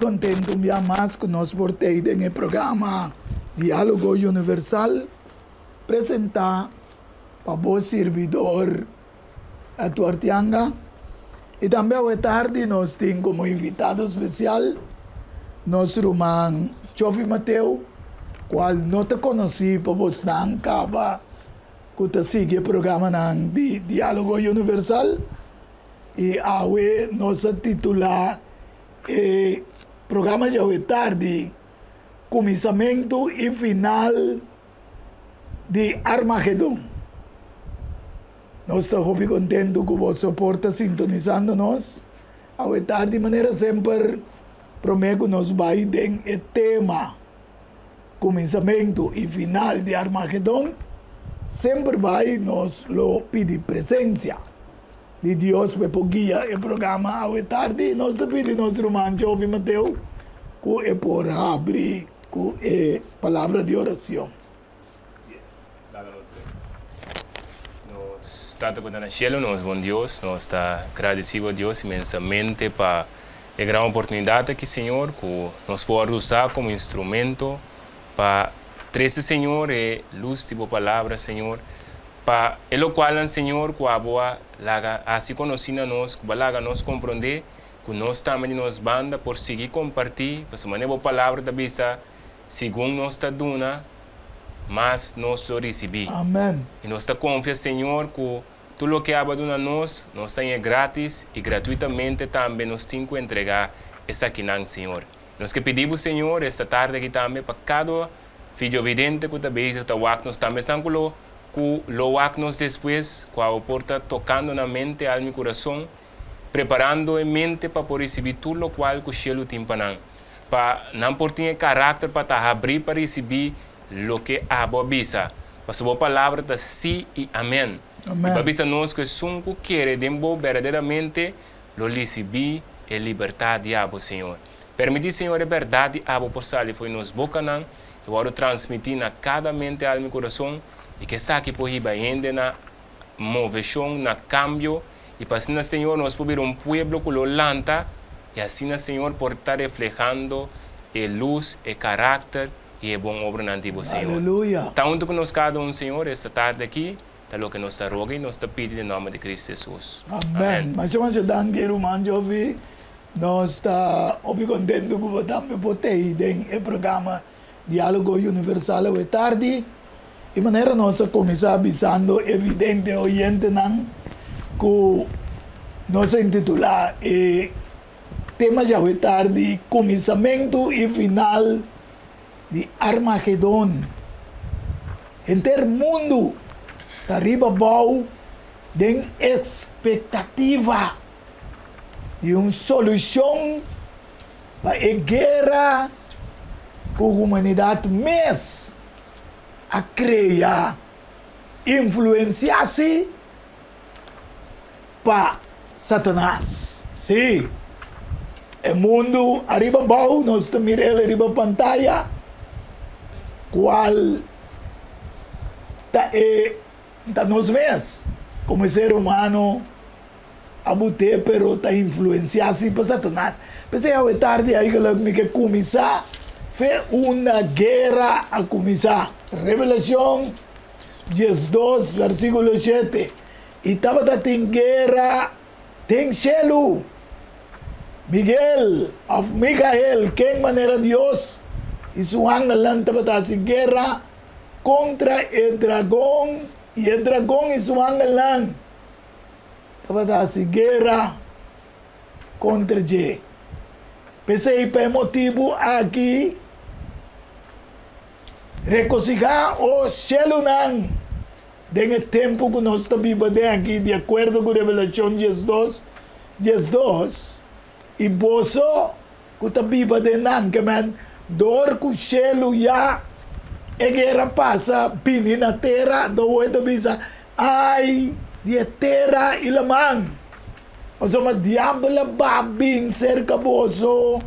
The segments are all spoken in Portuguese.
contento ya más que nos portei en el programa Diálogo Universal presentar para vos servidor a tu Artianga y también hoy tarde nos tienen como invitado especial nuestro hermano Chofi Mateo, cual no te conocí por vos nan caba que te sigue el programa nan de Diálogo Universal y hoy nos titula programa de hoy tarde comienzo y final de Armagedón. Nós estamos muito contentes que você soporta sintonizando-nos. Hoje tarde, de maneira sempre, prometo que nós vamos ter o tema começamento e final de Armagedon. Sempre vai nos pedir presença de Deus para guiar o programa hoje tarde. Nós pedimos nosso irmão Chofi Mateo que é por abrir com a palavra de oração. Tanto quanto na cielo, nós bom Deus, nós está agradecido a Deus imensamente para a grande oportunidade que Senhor que nos pode usar como instrumento para trazer Senhor e luz tipo palavra Senhor para o qual Senhor que a boa laga assim conhecida nós que laga nos compreender que nós também nos banda por seguir compartilhar para semana boa palavra da bisa segundo nós está duna mas nós lo recebi. Amém. E nós está confiando, Senhor, que tudo o que abandona nós é grátis e gratuitamente também nos tem que entregar esta aqui, Senhor. Nós que pedimos, Senhor, esta tarde aqui também para cada filho evidente que também está nós também estamos que lo nos depois, com a porta tocando na mente, alma e coração, preparando a mente para poder receber tudo o qual o cielo tem para não por ter caráter para abrir para receber lo que abo bisa. A sua palavra está sim e amém. Amém. E para bisa nós que somos que querem dembo verdadeiramente lo receber e liberdade de abo, Senhor. Permitir, Senhor, a verdade abo por sair foi nos boca não. Eu quero transmitir na cada mente, alma e coração e que saque por ir ainda na moveção, na cambio e para assim, Senhor, nós podemos pueblo que lo lanta e assim, Senhor, por estar reflejando a luz e caráter e é bom obra na antigo Senhor. Aleluia. Tanto que nós cada Senhor, esta tarde aqui, é o que nós roga e nós pedimos em nome de Cristo Jesus. Amém. Mas eu acho que o irmão Chofi, nós estamos muito contentes que você também pode ter o programa Diálogo Universal hoje tarde. De maneira nós começar avisando, evidente, oyente, que nós intitular o tema de hoje tarde, começamento e final de Armagedon. Entre mundo está arriba bom de expectativa de uma solução para a guerra que a humanidade mesmo a criar, influenciar-se para Satanás. Sim, o mundo arriba bom, nós estamos mirando arriba pantalla, qual está nos mesmos, como ser humano, a botar, pero está influenciado por Satanás. Pensei, hoje tarde, aí que começar, foi uma guerra a começar. Revelação 12, versículo 7. E estava em guerra, tem cielo. Micael, quem maneira Deus, e sua ángel estava em guerra contra o dragão, e o dragão e sua ángel estava em guerra contra ele. Pensei para motivo aqui, regocijar o cielo não, no tempo que nós estamos vivendo aqui, de acordo com a Revelação 12, e você que está vivendo não, que man, dor que o cielo já, a guerra passa, pini na terra, então eu pensa, ai, de terra e la man. O sea, diabo babing cerca você,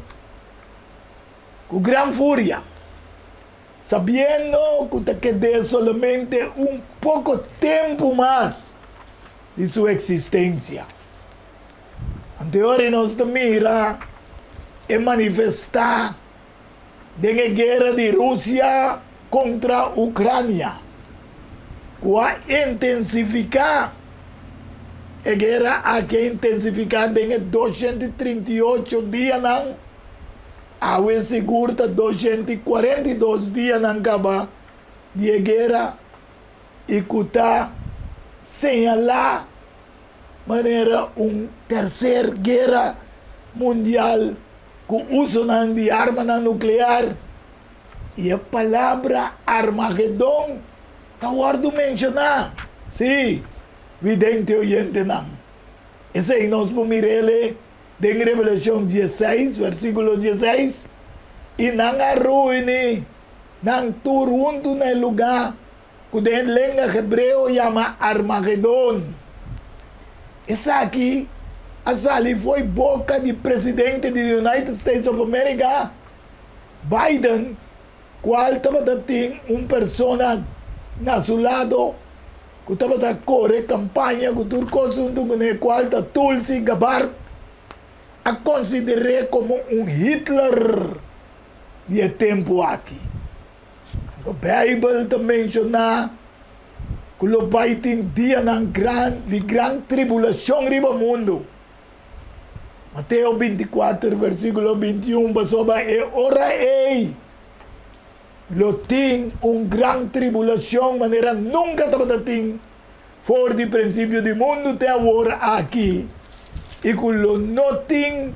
com gran fúria, sabiendo que te quede solamente un poco tiempo más de su existencia. Anterior nos mira e manifestar da guerra de Rússia contra a Ucrânia. Vai intensificar a guerra aqui intensificar em 238 dias não. A segura 242 dias não acaba de guerra e cuta señalar maneira terceira guerra mundial com uso de arma nuclear e a palavra Armagedon está guardo mencionar. Sim, vidente oyente não. Esse aí nós vamos mirar em Revelação 16, versículo 16, e não arruine, não turunto no lugar que em língua hebreu chama Armagedon. Essa aqui, a Sally foi boca de presidente dos United States of America, Biden, qual estava tendo persona na seu lado, que estava a correr campanha com tudo com qual está Tulsi Gabbard, a considerar como Hitler de tempo aqui. A Bíblia também menciona que o pai tem dia de grande tribulação no mundo. Mateus 24, versículo 21, sobre a hora ei. Lo tem grande tribulação, maneira nunca estava tendo fora do princípio do mundo até agora aqui. E que lo não tem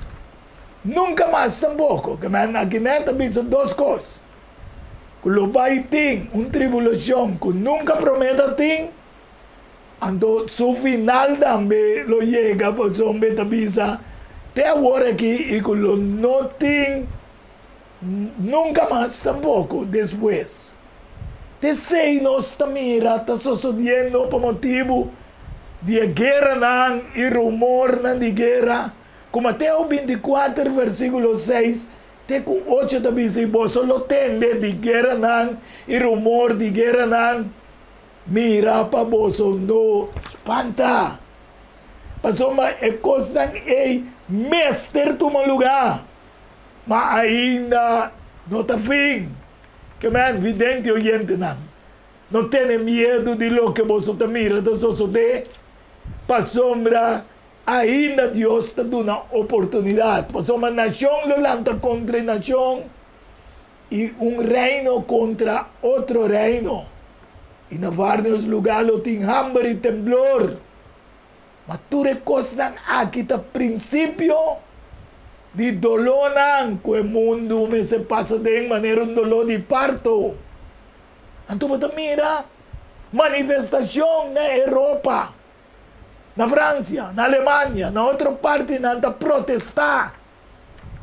nunca mais tampouco. Que aqui neta bisa duas coisas. Que lo vai ter tribulação que nunca promete ter. Então, seu final também lo chega para o homem da bisa. Até agora aqui, e que lo não tem nunca mais tampouco depois. Sei nós também está sucedendo por motivo de guerra e rumor de guerra. Como Mateus 24, versículo 6, até com 8 da bisa, você só tende de guerra e rumor de guerra. Mira para você não espanta. Passou uma coisa é mestre toma lugar. Mas ainda não está fim. Que man, vidente oyente não. Não tem medo de lo que você está mirando, você tem. Para sombra, ainda Deus está dando oportunidade. Para uma nação levanta contra nação e reino contra outro reino. E em vários lugares tem hambre e temblor. Mas tudo é coisa aqui está princípio de dolor que o mundo me se passa de maneira dolor de parto. Então você mira manifestação na Europa, na França, na Alemanha, na outra parte, nada protestar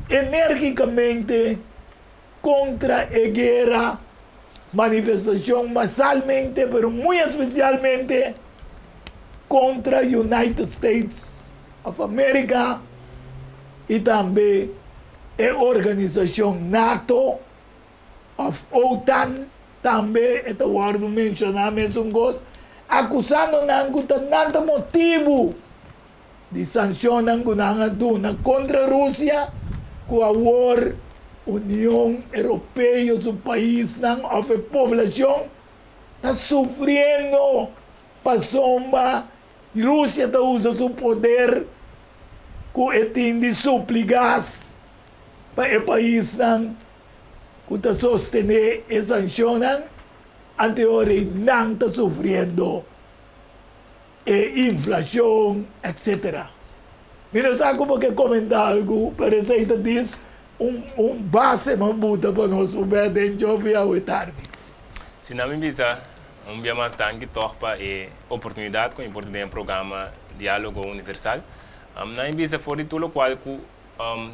energicamente contra a guerra, manifestação massalmente, mas muito especialmente contra os United States of America e também a organização NATO, of OTAN, também, eu guardo mencionar mesmo coisa, acusando não tem nada motivo de sancionar contra a Rússia, com a war, União Europeia, o país, a população está sofrendo para sombra. A Rússia está usando seu poder com de suplicar para o país que está sustentando e sancionando, anteriormente não está sofrendo inflação, etc. Mira, sabe como que comentar algo? Parece que diz base mais buta para nós poder dentro de tarde. Se não me bisa, dia mais tanto torpa a oportunidade com o importante programa Diálogo Universal. Não bisa fora de tudo o qual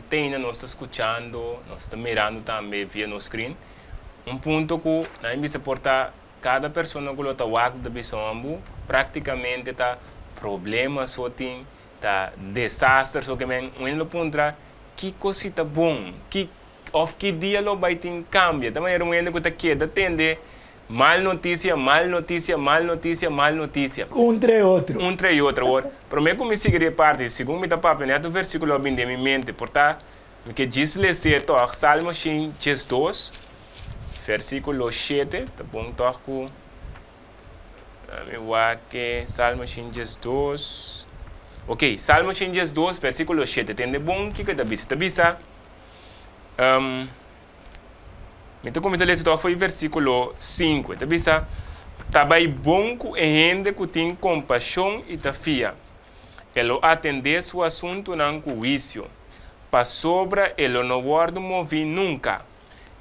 tem nós está escutando, nós está mirando também via no screen. Ponto que não bisa porta cada pessoa que está wak da bisombo praticamente está problema só tem, está desastre só que men um pontra que cosita bom, que dia lo vai ter cambia, também era um que está queda tende mal notícia, mal notícia, mal notícia, mal notícia. Entre outro. Para mim, como seguir parte, segundo me está papel, né, do versículo 20 em minha mente, porta Que diz leste toch Salmo 2, versículo 7, tá bom toco. Que Salmo 2. Ok, Salmo 2, versículo 7. Tem de bom que tá bisa. Tá bisa. Então como ele toca foi versículo 5. Tá bisa. Tabai bom que gente que tem compaixão e ta fia. Ele atende seu assunto não com juízo. Para sobra ele não guarda mover nunca.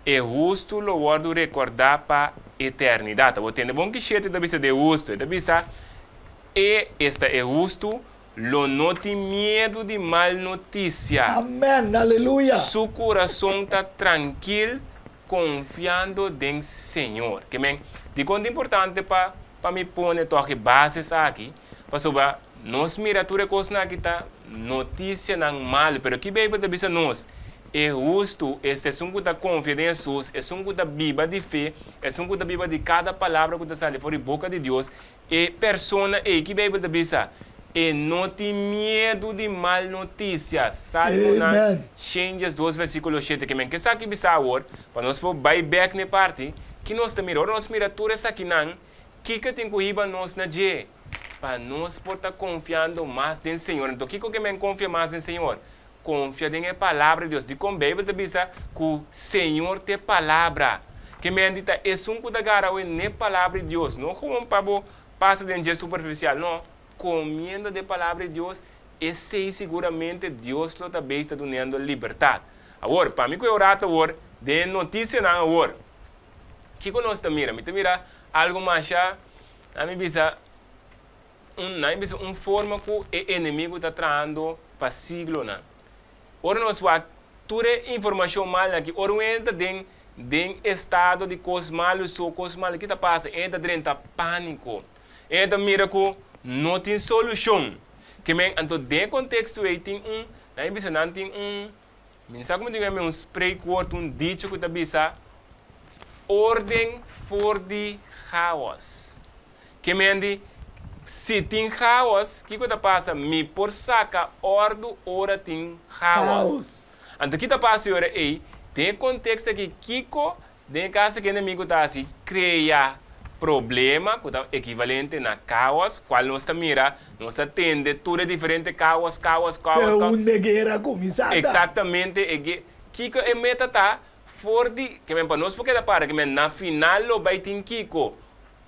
É justo lo guardo recordar para eternidade. Você tem bom que chete da bisa de justo. Da bisa e esta é justo. Lo não tem medo de mal notícia. Amém, aleluia. Seu coração está tranquilo, confiando no Senhor. Que men, de quanto importante para me pôr toque bases aqui, para sobre nós mira tudo coisa aqui tá notícia não mal, pero que bem para bisa nós é justo, este é um que confia em Jesus, é um que viva de fé, é um que viva de cada palavra que sai fora da boca de Deus, e persona é que bem para bisa e não tem medo de mal notícias. Salmo 2, versículo 7. Que men que sabe que bisa agora, para nós for vai back na parte, que nós também nós mira tudo essa aqui não, que tem que ir nós na dia, para nós por estar confiando mais no Senhor. Então, que men confia mais no Senhor? Confia na palavra de Deus. De como Bíblia te bisa que o Senhor tem palavra. Que men dita é um que da gara na palavra de Deus, não como um pabo passa de um dia superficial, não. Comiendo de palavra de Deus, esse seguramente Deus lo também está dando liberdade. Agora, para mim que eu orato agora, de notícia não agora. Que nós te mira? Me te mira algo mais já, a mim bisa forma que o inimigo está trazendo para siglo não. Ora nós vai toda informação mal aqui, ora entra den estado de coisas malas, só coisas malas que está passando, entra dentro de pânico, entra mira que não tem solução. Que men, então, de contexto aí tem aí bisa não tem sabe como digo, spray word, dicho que tá bisa, ordem for de chaos. Que men, se tem chaos, que tá passa, me por saca, ordo, ora tem chaos. Então, que tá passa ora aí, tem contexto aqui, Kiko, de casa que o inimigo tá assim, cria problema, que é equivalente na caos, qual nós mira, nós atende tudo diferente, caos. Foi uma guerra começada. Exatamente, Kiko é meta tá, for de, que para nós porque da para, que na final lo vai ter Kiko,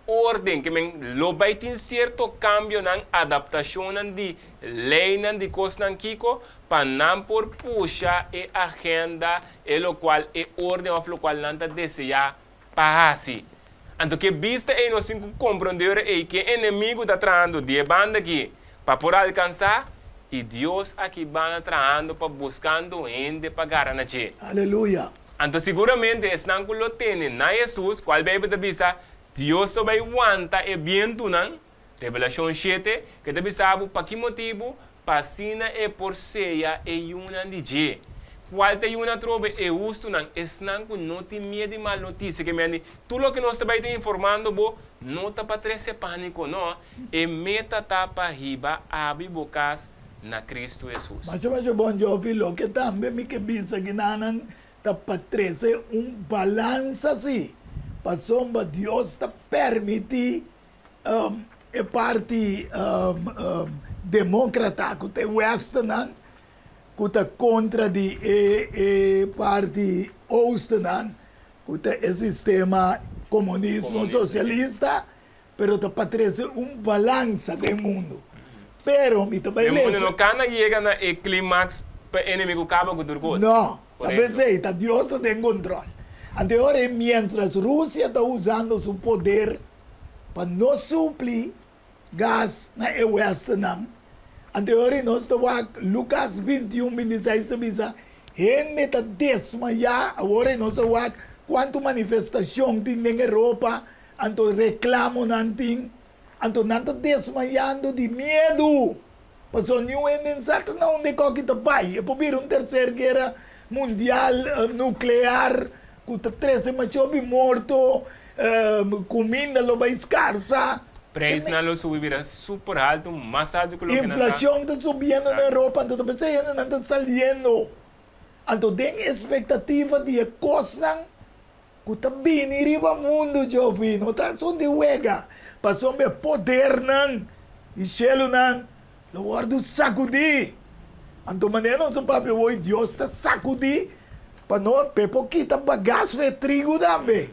ordem, que lo vai ter certo cambio na adaptação de lei de coisas Kiko, para não por puxar a agenda, e lo qual é ordem, o qual não deseja passe. Então, que vista aí nós temos que compreender aí que o inimigo está trazendo de banda aqui para por alcançar e Deus aqui vai trazendo para buscando gente para garantir. Aleluia. Então, seguramente, esse não que lo tem na Jesus, qual vai para visa, Deus vai aguentar e bem tu não. Revelação 7, que te sabe para que motivo, para sina e por ceia e uma de dia. Qual te uma trobe é justo não, não tem medo de mal notícia que me tudo o que nós estamos informando bo não está para trazer pânico não, e meta tá para riba abre bocas na Cristo Jesus. Mas bom jovem lo que também me que pensa que não está para trazer balanço assim, para sombra Deus está permitir a parte democrata que tem West não que está contra de parte Osten, que tem o sistema comunismo socialista, pero está para trazer balanço do mundo. Pero, me também o mundo não cana chega na clímax para inimigo acaba com tudo. Não, também sei, Deus está em controle. Agora, mientras Rússia está usando seu poder para não suplir gás na Oeste, anterior nós estamos Lucas 21, 26, bisa, gente está desmaiada, agora nós estamos quanto manifestação tem na Europa, então reclamo não tem, então não está desmaiando de medo. Passou nenhum ensaio não de qualquer pai, é por vir terceira guerra mundial nuclear, com 13 machos mortos, comida lo vai escassa. Preço não subirá super alto, mais alto que o que inflação está subindo na Europa, então não está saindo. Então tem expectativa de coisas que tá bem riba mundo jovem, não tá só de wega, passou me poder não, e chelo não, lo guardo sacudi. Então maneira não se papi oi Deus tá sacudi, para não pepo kita bagas ve trigo também.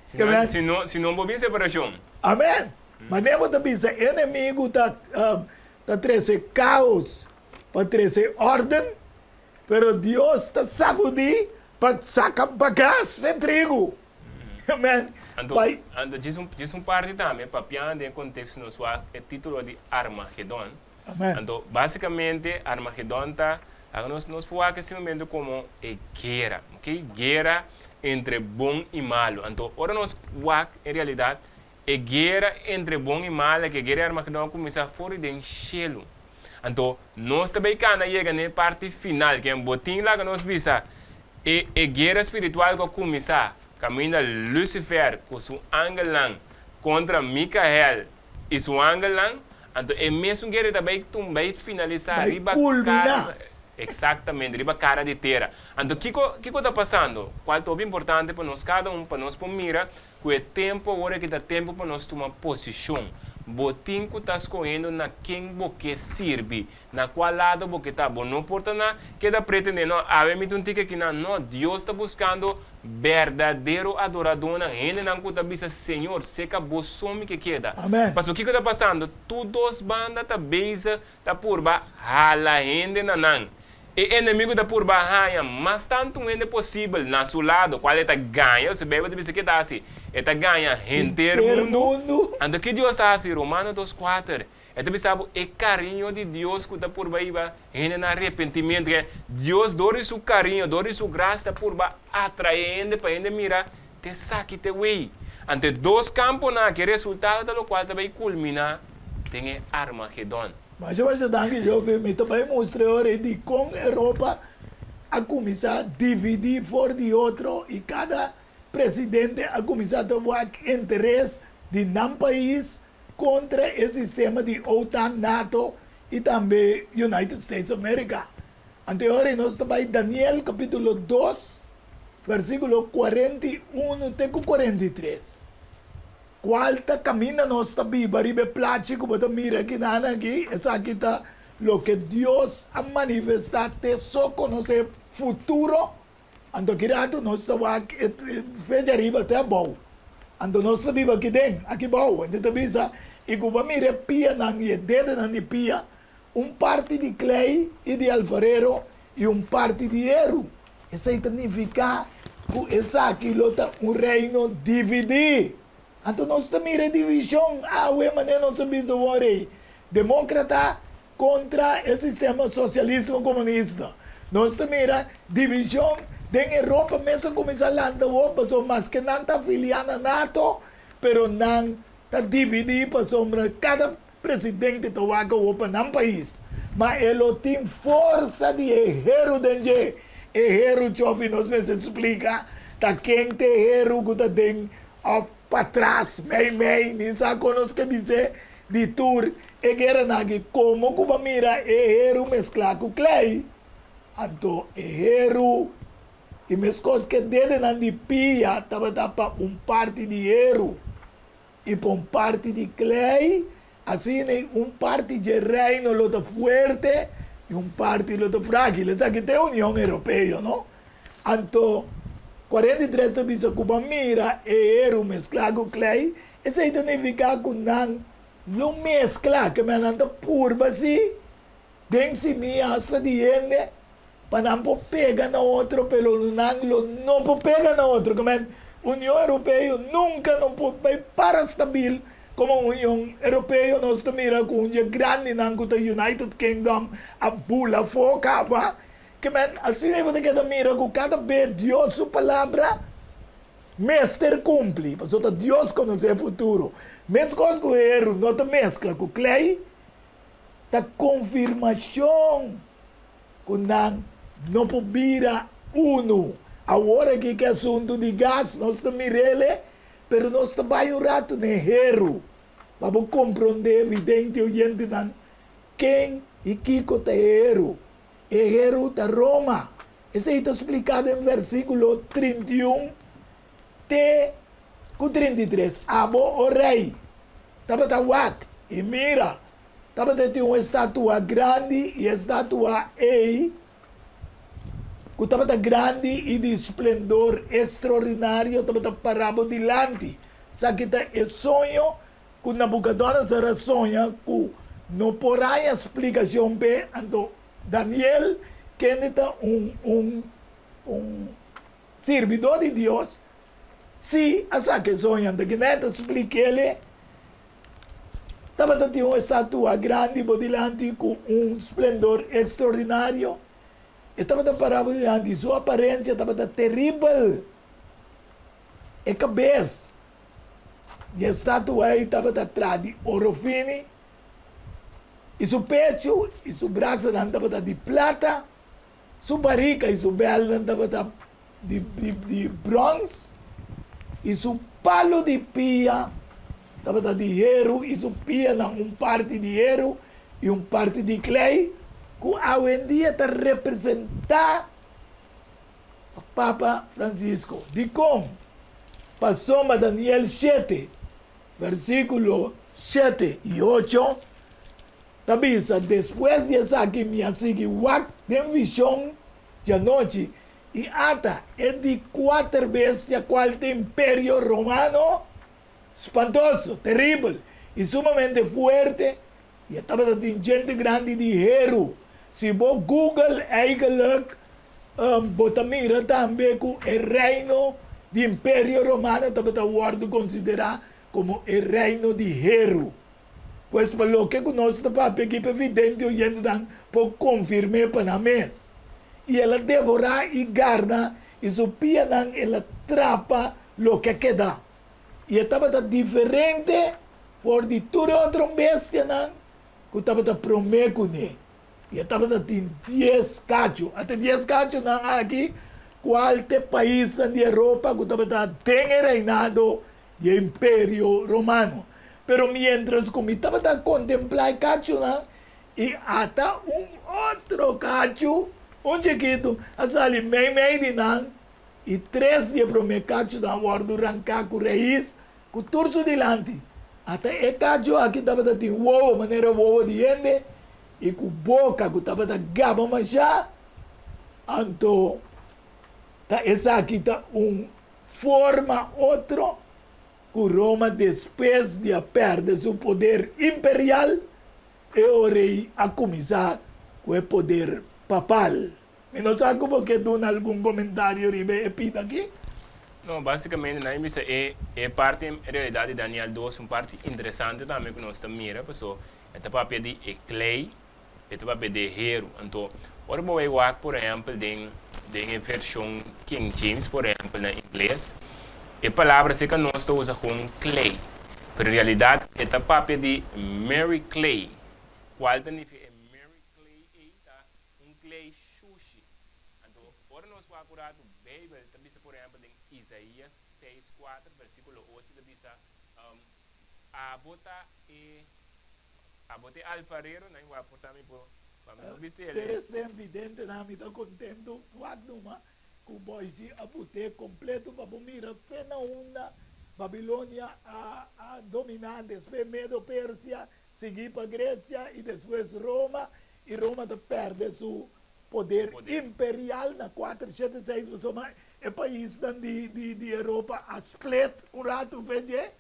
Se não bobi separação. Amém. Mas nem você pensa, inimigo tá trazer caos, para trazer ordem, pero Deus tá sacudi para sacar bagaço de trigo. Amém. Então, diz parte também, para piar em contexto no seu título de Armagedon. Amém. Então, basicamente, Armagedon está, nos podemos esse momento como guerra, ok? Guerra entre bom e malo. Então, agora nós em realidade, guerra entre bom e malo, que guerra Armagedon começa fora de chelo. Então, nós também chega na parte final, que é um botim lá que nós visa. E guerra espiritual que começa, caminha Lucifer com seu angelão contra Micael e seu angelão, então é mesmo guerra também que vai finalizar riba cara, exatamente, riba cara de terra. Então, o que está passando? Qual é o importante para nós cada para nós mira, que é tempo agora que dá tempo para nós tomar posição. Botim que está escolhendo na quem você serve, na qual lado você está. Não importa nada que está pretendendo. Havemos um tique que não, Deus está buscando verdadeiro adorador. Ainda não está dizendo, Senhor, seca o some que queda. Amém. Mas o que está passando? Todas as bandas estão beza, está por baixo, hala ainda não. E inimigo da por baixo, mas tanto ainda possível na seu lado, qual é que ganha, você bebe de que está assim, está ganha inteiro mundo. Então que Deus está assim, Romanos 2:4, é sabe é carinho de Deus que está por baixo, ainda no arrependimento, Deus dá seu carinho, dá sua graça por baixo, atraindo para ainda mirar, te saque te wei. Ante dois campos na que resultado do qual também culminar, tem Armagedon. Mas eu acho que eu me também mostrei hoje de como a Europa a começar a dividir fora de outro e cada presidente a começar a tomar interesse de um país contra o sistema de OTAN, NATO e também United States of America. Anteriormente nós estamos em Daniel capítulo 2, versículo 41 até 43. Qual está caminho nossa Bíblia, ribe plástico, bota mira aqui, nada aqui, essa aqui está o que Deus a manifestar, te só conhecer futuro, então que rato nós estamos aqui, fez arriba até bom, então nós Bíblia aqui dentro, aqui bom, então bisa, e como mira pia não e dedo não pia, parte de clay e de alfarero e parte de erro, isso significa que essa aqui lota reino dividir. Então nós temos a divisão, maneira nós sabemos democrata contra o sistema socialista comunista. Nós temos a divisão da Europa, mesmo começar lá na Europa, mas que não está afiliada à NATO, mas não está dividido para sombra cada presidente que vai para um país. Mas ele tem força de erro dentro. Erro, jovem, nós me explica, tá quem tem erro que está dentro para trás, nem sabe conosco que dizer de tour, e guerra nagi, como que vai mirar erro mesclar com clay. Então, erro, e mesmo que dele não de pia, estava para parte de erro, e para parte de clay, assim, parte de reino lota forte, e parte lota frágil. Isso aqui tem a União Europeia, não? Então, 43 também se Cuba mira e erro mesclar com clay, isso significa que não mescla, que me anda purba assim, dentro de mim hasta de ende, para não pegar na outro, pelo não pode pegar na outro, que a União Europeia nunca não pode para estabil, como a União Europeia nós mira com um grande não com o United Kingdom, a bula foca, que assim é que mira com cada vez Deus sua palavra mestre cumpre, porque Deus conhece o futuro. Mesmo coisa com erro, não te mescla com clay, da confirmação que não pode virar uno. Agora que é assunto de gás, nós estamos mirando, mas nós estamos um rato no erro, para compreender evidente o gente quem e que está erro. herero da Roma. Isso está explicado em versículo 31 até 33. Abo o rei. Estava wak. E mira. Estava ter uma estátua grande e a estátua ei. Que estava grande e de esplendor extraordinário. Estava parado dilante. Sabe que é sonho que Nabucodonosor sonha que não porá a explicação bem. Então, Daniel, que é um servidor de Deus, se essa que sonha, que neta explica ele, estava tendo uma estátua grande, bodilante, com um esplendor extraordinário, e estava parado diante, sua aparência estava terrível, e cabeça, e a estátua estava atrás de ouro fino, e seu pecho e seu braço estavam de prata, sua barriga e sua bela estavam de bronze, e seu palo de pia estava de hierro, e sua pia parte de hierro e parte de clay, que hoje em dia está representar o Papa Francisco. De como? Passou a Daniel 7, versículo 7 e 8, Tabisa, depois de essa que me assegui, tem visão de noite, e ata é de 4 vezes a qual tem Império Romano, espantoso, terrível, e sumamente forte, e estava de gente grande de hierro. Se você Google, eigenlijk, você mira também que o reino do Império Romano estava considerado como o reino de hierro. Pois pelo que nós estamos aqui evidente, a gente pode confirmar para nós. E ela devora e guarda, e supia ela trapa o que queda. E estava diferente for de toda outra bestia que estava prometendo. E estava de 10 cachos. Até 10 cachos aqui, qualquer país da Europa que estava reinado do Império Romano. Pero mientras como estava a contemplar cacho, e até outro cacho, chiquito, ali meio de e 3 dias para o meu cacho da guarda arrancar com raiz, com torso delante. Até o cacho aqui estava a ter ovo, maneira ovo de gente, e com boca que estava a gaba manchar. Então, essa aqui está forma outro, que Roma, depois de perder seu poder imperial, é o rei a começar com o poder papal. E não sabe como que tu algum comentário aqui? Não, basicamente, é parte, em realidade, de Daniel 2, uma parte interessante também que nós estamos mirando, porque é papel de clay, é papel de hierro. Então, agora vou ver, por exemplo, em versão King James, por exemplo, em inglês, a palavra que nós usamos com clay. Pero en realidad, esta papel de Mary Clay. ¿Cuál significa Mary Clay? Esta un clay sushi. Entonces, ahora nos va a curar tu Bible. También, por ejemplo, en Isaías 6:4, versículo 8, dice, abota alfarero, no voy a aportar mi por Teres é evidente, não me estou contento, quando o boise abute completo para mira fena una Babilônia a dominar, depois Medo Pérsia, seguir para Grécia e depois Roma, e Roma perde seu poder imperial na 476, é país de Europa a split um rato veja,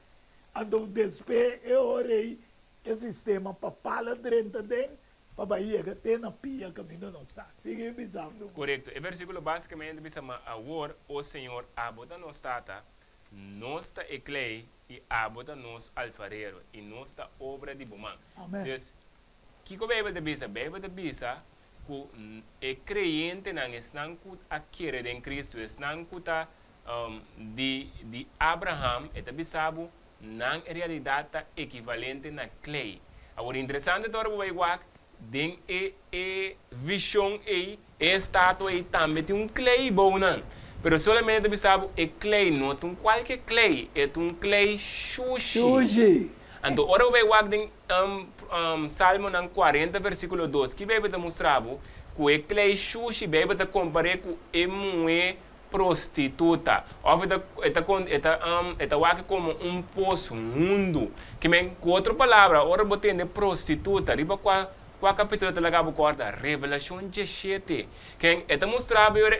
então depois é o rei o sistema papal dentro dele, para Bahia que tem na pia caminho não está. Sigue pensando. Correto. O versículo basicamente diz agora o Senhor abota nos tata, nós está eclei e abota nos alfarero e nós está obra de Bumang. Amém. Então, que a Bíblia diz? A Bíblia diz que é crente não estão aquele em Cristo, estão de Abraham, e também sabe não é realidade equivalente na clay. Agora interessante agora vai den visão e estátua e também tem clay bom não, pero solamente você sabe clay não é qualquer clay, é clay sushi. Então agora vai den Salmo 40 versículo 2 que vai demonstrar que que clay sushi bebe te compare com emue prostituta. Ou eta wake como poço mundo. Que men com outra palavra, ora botende prostituta, riba qua capítulo te lagabo corda revelação 17. Que eta mostrava ora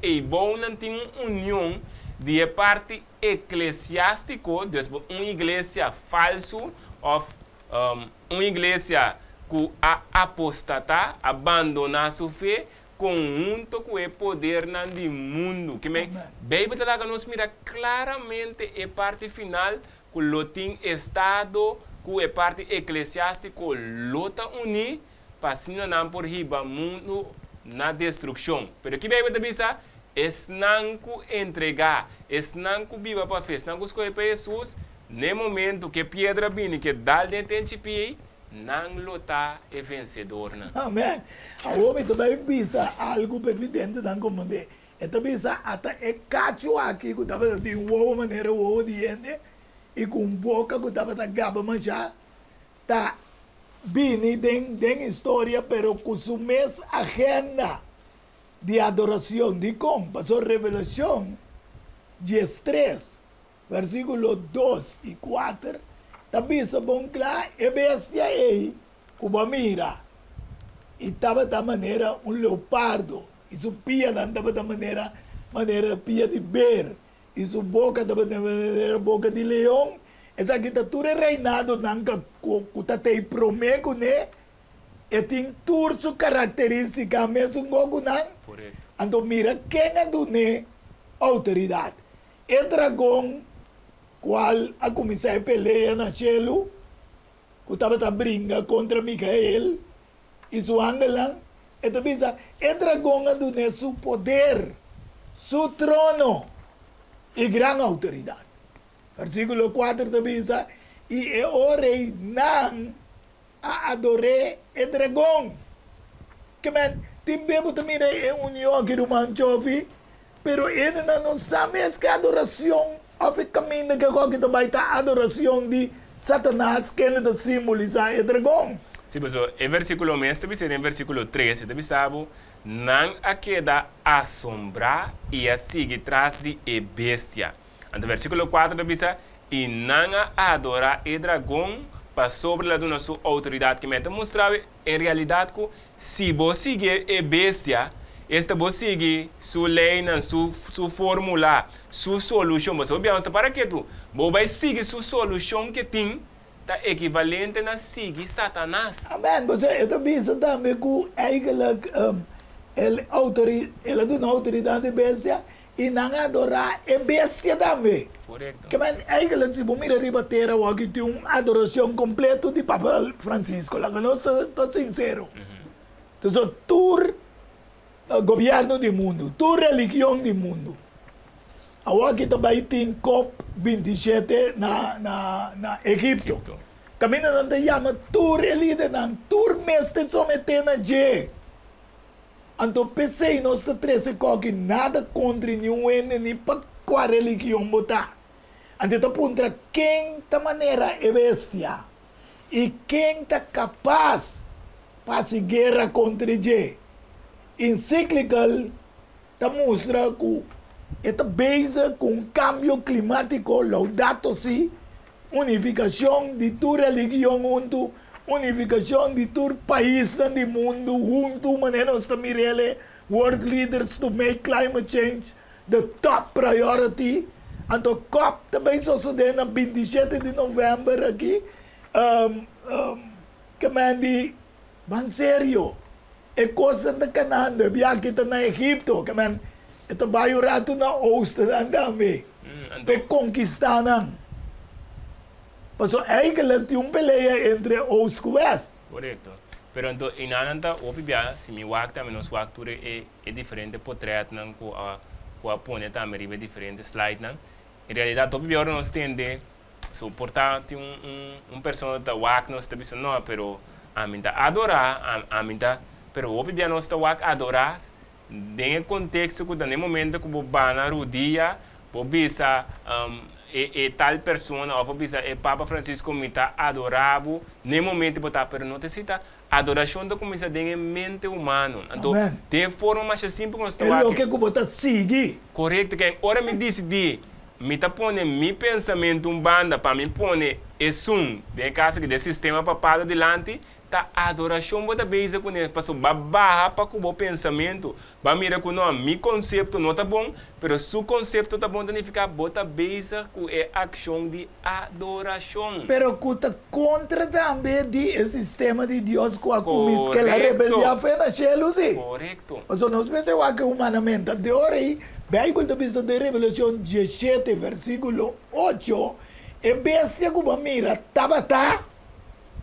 e bom não tem união de parte eclesiástico, dus uma igreja falso ou uma igreja que apostata, abandonar sua fé, conjunto com o poder do mundo. Que me Bíblia te nos mira claramente a parte final que o tem estado, que a parte eclesiástico lota unir para não por riba mundo na destruição. Pero que Bíblia te diz, es nanku entregar, es nanku viva para fé, es nanku escolher para Jesus, no momento que pedra vini, que dá de tempo, não lutar é vencedor. Amém. A homem também pensa algo evidente não como de. Então pensa até é cacho aqui que estava de uma maneira ou de gente e com boca que estava da gaba manchar, tá vini den história, pero com sua mesma agenda de adoração, de como passou revelação 13, versículos 2 e 4, também se bom claro, é bestia aí, como mira, e estava da maneira leopardo, e sua pia estava da maneira pia de ber, e sua boca estava da maneira boca de leão, essa arquitetura é reinado, que tem promego, né? E tem toda sua característica, mesmo como não. Então, mira, quem é do né? Autoridade. O dragão, qual a começar a pelear na cielo, que estava a brincar contra Micael, e seu angelão, então, pensa, o dragão é do né? Seu poder, seu trono e grande autoridade. Versículo 4 também diz, e o rei não a adorar o dragão. Que man, timbebo também é união aqui do Manchovi, pero ele não sabe que a adoração, o caminho que qualquer também está a adoração de Satanás, que ele está simbolizar o dragão. Sim, mas o versículo mesmo, também versículo 13, também sabe, não a queda assombrar e a seguir atrás de bestia. No versículo 4 diz, e não a adorar o dragão para sobre a sua autoridade, que me mostrava em realidade que se você seguir a bestia, esta você seguir sua lei, sua fórmula, sua solução, mas obviamente para que tu vai seguir sua solução que tem, está equivalente a seguir Satanás. Amém. Você também também que ela dá autoridade bestia e não adorar a bestia também. Correto. Que man, se você mira ribatera, o aqui tem uma adoração completa de Papa Francisco, lá que nós estamos sinceros. Então, todo governo do mundo, toda religião do mundo. Aqui também tem COP27 na Egipto. Caminho não te chama toda líder, toda mestre someter na G. Então, pensei, nós estamos três que nada contra nenhum nem para qual religião botar. Então, aponta quem da maneira é bestia e quem está capaz para fazer guerra contra ele. Encíclica mostra que esta base com o cambio climático, Laudato Si, unificação de toda religião junto, unificação de todo país do mundo junto, maneira nós estamos world leaders to make climate change the top priority. Então, COP também sucedeu na 27 de novembro aqui. Que mandi, bem sério. É coisa da Canaã, via que está na Egipto, que man, ito bayo rato na host ang dami. Para conquistar não. Paso eigenlijk yung peleia entre Ost e West. Correto. Pero então, inananta opibia, se mi wakta menos wakture é diferente portrait não com a pone também ribe diferente slide não. Em realidade, opibia nós tende suportar pessoa da wak nós está pensando não, pero a mim tá adorar, a mim tá, pero opibia nós tá wak adorar, dentro contexto que no momento que o bana rodia, o bisa tal persona, ou bisa, Papa Francisco me está adorado, nem momento botar, pero não necessita adoração da comissão em mente humana. Então, tem forma mais simples que nós estamos aqui. É o que você sigue. Correto, que agora me decidi, me tá pondo meu pensamento banda para me pôr esse de casa que desse sistema papado delante, tá adoração bota base com ele, passou barra para com o pensamento, ba mira com não, meu conceito não tá bom, pero seu conceito tá bom, significa bota base com a ação de adoração. Pero cuta contra também de sistema de Deus com a comissão que a rebelião foi na chelo, sim. Correto. Mas nós pensamos que humanamente de hora aí, Bíblia da Bíblia de Revelação 17, versículo 8, é bestia como mira, tabata,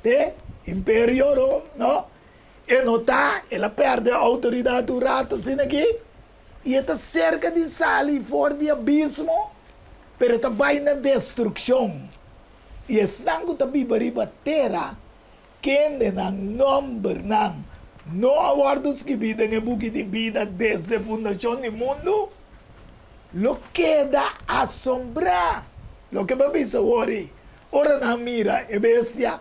te imperio, no? E nota, ela perde a autoridade do rato, assim aqui, e está cerca de sair fora do abismo, pero está vai na destruição. E estão com a Bíblia terra, quem não nombre não aguardos que vida em buque de vida desde a fundação do mundo, lo queda assombrar. Lo que me dice hoy, ora na mira, e bestia,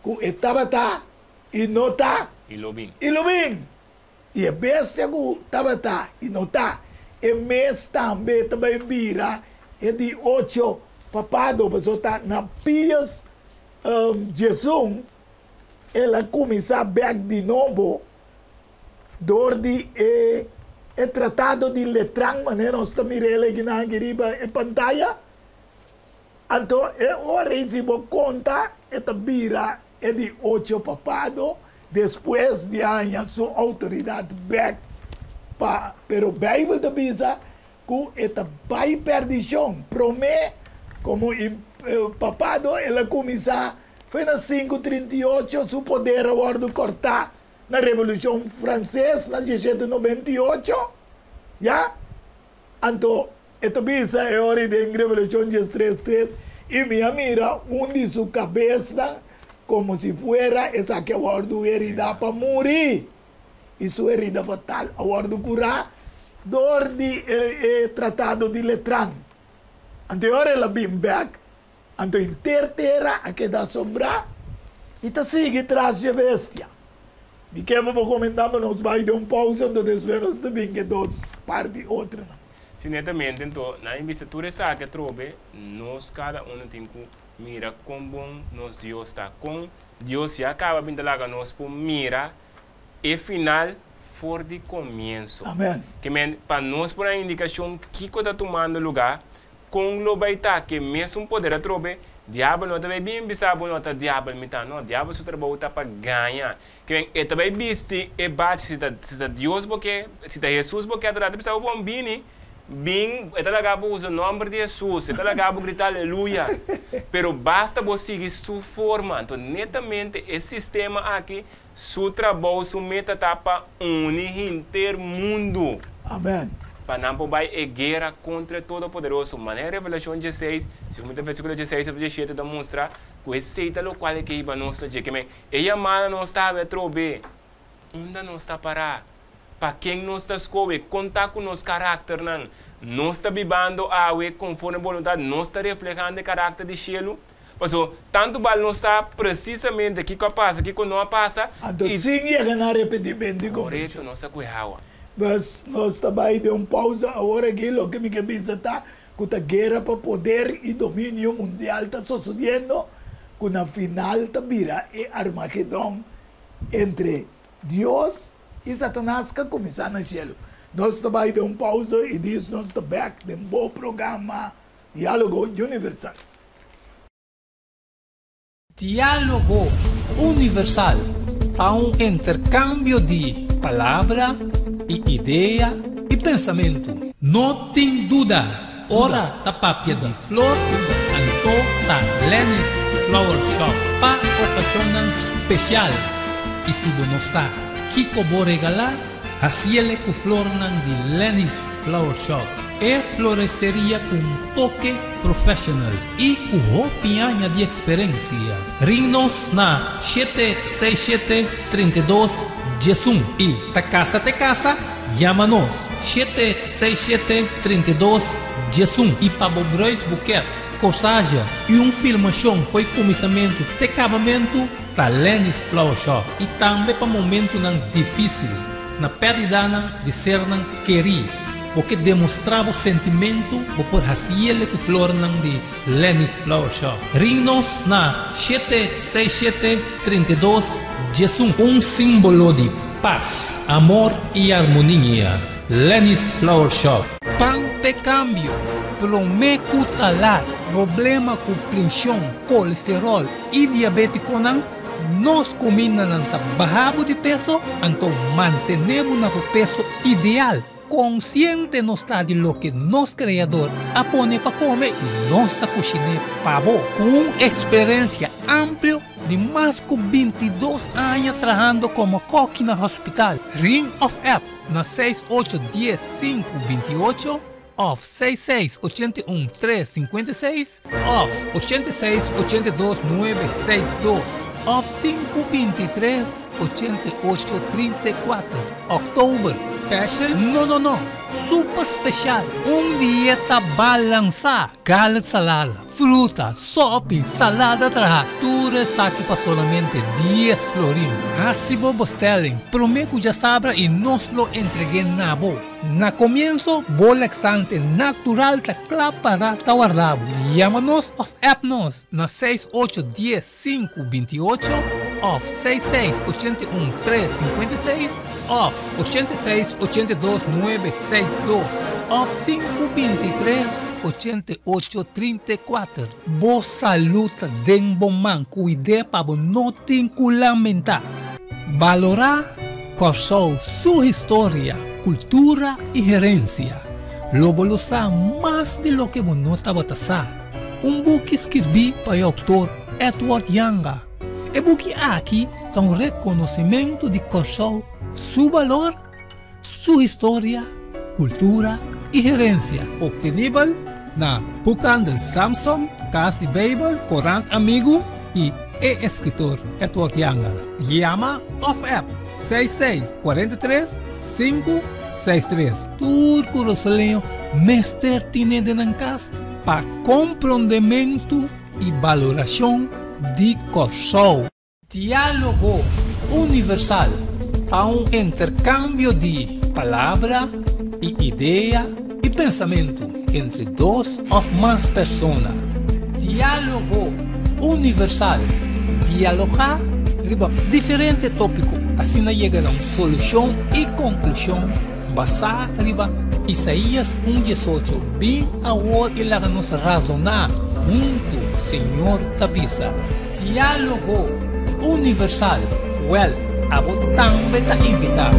que estaba e não está. E lo bem. E a bestia que estava e não está. E mês também vira, é de 8 papado, mas está na pias Jesus, ela começa a ver de novo, dor de tratado de letrar, maneira nós estamos mirando aqui na pantalla. Então, eu recebi conta, esta vira é de 8 papado, depois de anos sua autoridade back, pero Bíblia da Bíblia, que esta vai perdição, promete, como papado, ela começa, foi na 538, seu poder agora cortar, na Revolução Francesa, na 1798, já? Então, esta bisa é hora de Revelação 3:3 e minha mira de sua cabeça como se fuera essa que agora herida para morrer. E sua herida fatal, agora curar, dor de tratado de letran. Então ela vem back, então interterra a que dá sombra e tá sigue traz de bestia. E que vamos comentar, nos vai dar pausa, então depois nós também que duas partes outra. Sim, netamente, então, na investitura essa que trobe, nós cada tem que mirar como bom nos Deus está com. Deus já acaba de lá nós por mirar e final for de começo. Amém. Que para nós por a indicação que está tomando lugar, com o vai estar que mesmo poder trobe, diabo não está bem bisabo não está diabo me tá não, diabo seu trabalho está para ganhar. Que é também viste e bate se está Deus porque se está Jesus porque atrás precisa bom bini. Bem, é talagabo usa o nome de Jesus, é talagabo gritar aleluia. Pero basta você seguir sua forma. Então, netamente, esse sistema aqui, seu trabalho, sua meta está para unir inteiro mundo. Amém. Para não vai a guerra contra todo poderoso. Mas na Revelação 16, segundo o versículo 16 e 17, demonstra que esse seita local é que iba nós a dizer que ela manda não está a trobe, ainda não está parar. Para quem não está escolhendo, contar com o nosso caráter, não está vivendo a água conforme a vontade, não está refletindo o caráter de cielo. Porque tanto vale não está precisamente o que passa, o que não passa. Então, sim, é ganhar arrependimento. Correto, não está com água. Mas nós também deu pausa agora aqui, o que me pensa está que a guerra para poder e domínio mundial está sucedendo, que na final está vira é Armagedon entre Deus e Satanás que começar no cielo. Nós também deu pausa e diz nós estamos back de bom programa Diálogo Universal. Diálogo Universal é um intercâmbio de palavra e ideia e pensamento. Não tem dúvida. Ora da papia de flor, anto da Lenny's Flower Shop para ocasião especial. E se você não sabe que vou regalar, hacele com flor de Lenny's Flower Shop. É floresteria com toque profissional e com roupinha de experiência. Ring-nos na 767-32 Jesum e ta casa, chama-nos 767-32 Jesum e para Bobrois Buquet corsagem e filmação foi começamento de acabamento da Lenny's Flower Shop e também para momento não difícil na perda de ser não querer porque demonstrava o sentimento por haciele que flor de Lenny's Flower Shop. Ring-nos na 767-32-11, símbolo de paz, amor e harmonia. Lenny's Flower Shop. Pan de cambio, prometo talar, problema com pressão, colesterol e diabetes nós combinamos bajamos de peso, então mantenemos o peso ideal. Consciente nos está de lo que nos criador apone para comer e nós está cozinhando pavo com experiência ampla de mais de 22 anos trabalhando como coque no hospital. Ring of App na 6810-528 off 6681-356 off 8682-962 off 523-8834 October Special? No. Super especial. Dieta balançada. Gallet salada, fruta, sopa, salada traja. Tudo saque para solamente 10 florins. Assim vos telling. Prometo já sabra e nos lo entregué na boa. Na comienzo, bolexante natural ta para ta guardado. Llámanos of appnos na 6810-528 off 6681-356 off 8682-962 off 523-8834. Vos saluta den bom man, cuide para vos não te lamentar. Valorar Corsou sua história, cultura e herencia. Lobo lo sabe mais de lo que vos não estava tasar. Book escrevi para o autor Edward Younger. E book aqui é reconhecimento de Corsou, seu valor, sua história, cultura e herência. Obtenível na Buchandel Samson, Casa de Bible, Corant Amigo e escritor Edward Younger. Llama of App 6643-563. Turco Rosalinho, mestre tiene de nancas para compreendimento e valoração de Corsou. Diálogo universal a intercâmbio de palavra e ideia e pensamento entre duas ou mais pessoas. Diálogo universal. Dialogar riba diferente tópico, assim chega a uma solução e conclusão basada riba Isaías 1:18. Bem agora e laga nos razonar junto, Senhor Tabisa. Diálogo universal. Well, abo também ta invitar.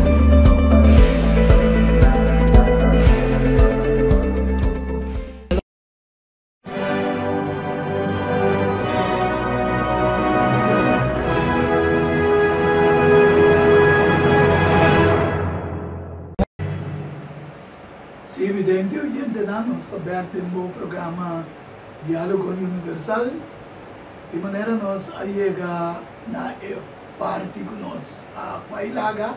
Evidente, oyente nos aberto no programa Diálogo Universal, de maneira nós chega na parte que nós bailaga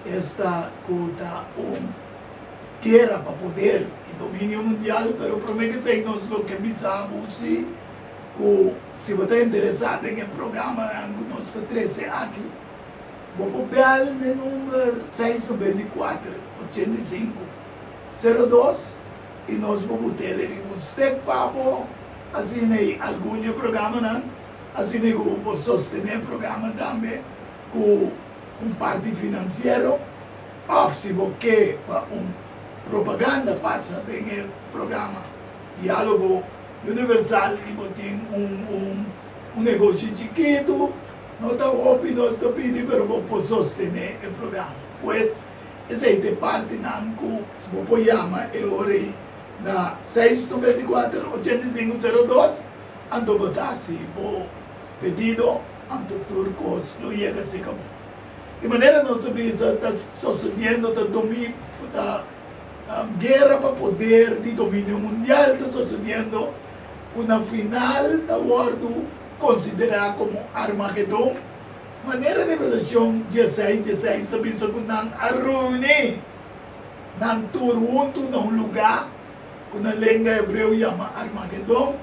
esta cuta guerra para poder e domínio mundial, pero prometo que nós lo que pensamos se você está interessado em programa que nós está 13 aqui, vou copiar no número 694-85-02 e nós vamos ter um papo assim em algum programa, assim que vamos sostener o programa também com parte financeiro, se você propaganda passa bem o programa Diálogo Universal e tem um negócio chiquito, não está óbvio, não está pedindo, mas vamos sostener o programa. Pois, essa é a parte que vou chamar agora na 694-8502, ando botar se o pedido, ando turcos, lo llega a se acabou. De maneira não sabia se está sucedendo, está domínio, guerra para poder de domínio mundial, está sucedendo uma final, está guardo considerada como Armagedon. Maneira de revelação 16 também se não arruine, não turunto num lugar na língua hebreu chama Armagedon.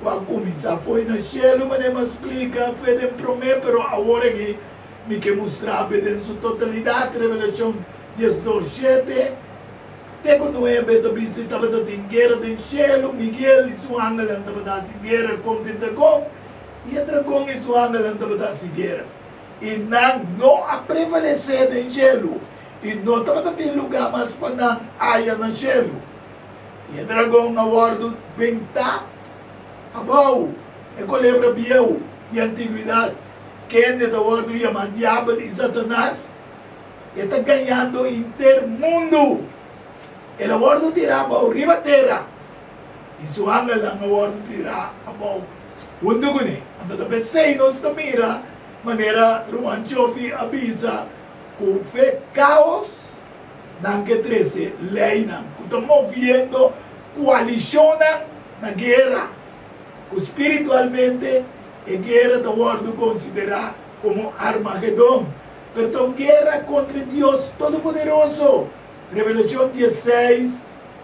Quando começar foi no cielo, mas não explica, foi de promessa, pero agora que me quer mostrar em sua totalidade, Revelação 12:7. Tego não é bem também se estava dando guerra do cielo, Miguel e sua angel estava dando guerra contra o dragão, e o dragão e sua angel estava dando guerra. E não a prevalecer do cielo, e não estava dando lugar mais para não haja no cielo. E o dragão agora bem tá abau, é que lembra bem de antiguidade, quem é da hora do chama diabo e Satanás, está ganhando intermundo. Ele agora tirava a riba terra, e sua angel agora tirava a bau. Quando gune, então também sei nós mira, maneira Roman Jovi avisa que foi caos, não que 13 lei não, que estamos vendo coalição na guerra. Espiritualmente, a guerra da guarda considerar como Armagedon. Então, guerra contra Deus Todo-Poderoso. Revelação 16,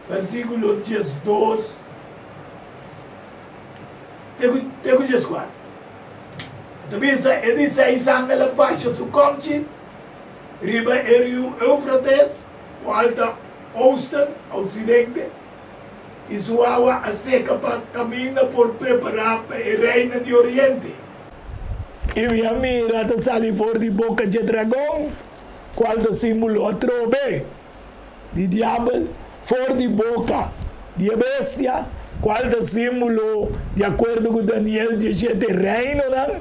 versículo 12. Tego 14. Também é de 6 ángeles abaixo do conche, riba é rio Eufrates, o alta ocidente, e sua água a seca para caminhar por preparar para o reino de Oriente. E minha mira está saindo fora de boca de dragão, qual é o símbolo a trove de diabo, fora de boca de bestia, qual é o símbolo, de acordo com Daniel 17, reino, não?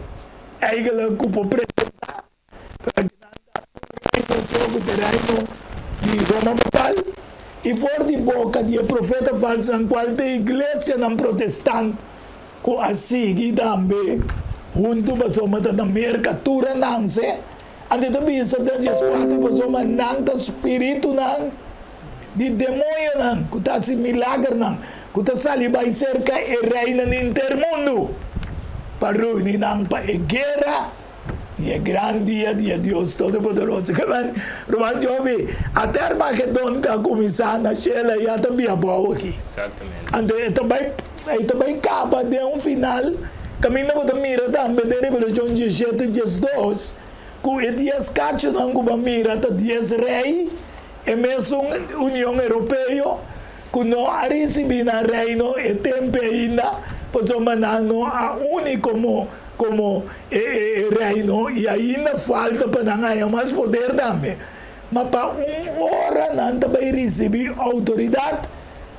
Aí que ela ocupa apresentar para que não seja o reino de Roma Metal. E fora de boca de profeta falso, em qual a igreja não protestante, com a seguir também, junto com a soma da mercatura, não se, ante também se dá de esquadra, com a soma não da espírito, não, de demônio, não, com a se milagre, não, com a sali vai cerca e reina no intermundo, para ruir, não, para a guerra. E é grande dia de Deus Todo-Poderoso. Roman Jovi, até Armagedon que começar na Sheila e até bem boa aqui. Exatamente. Então, também acaba de final. Caminho para mira também de Revelação 17, 12. Com e 10 cachos não com mira até 10 rei. E mesmo União Europeia, que não a receber na reino e tempo ainda, pois o manano a único como reino, e ainda falta para não ganhar mais poder também. Mas para hora não também receber autoridade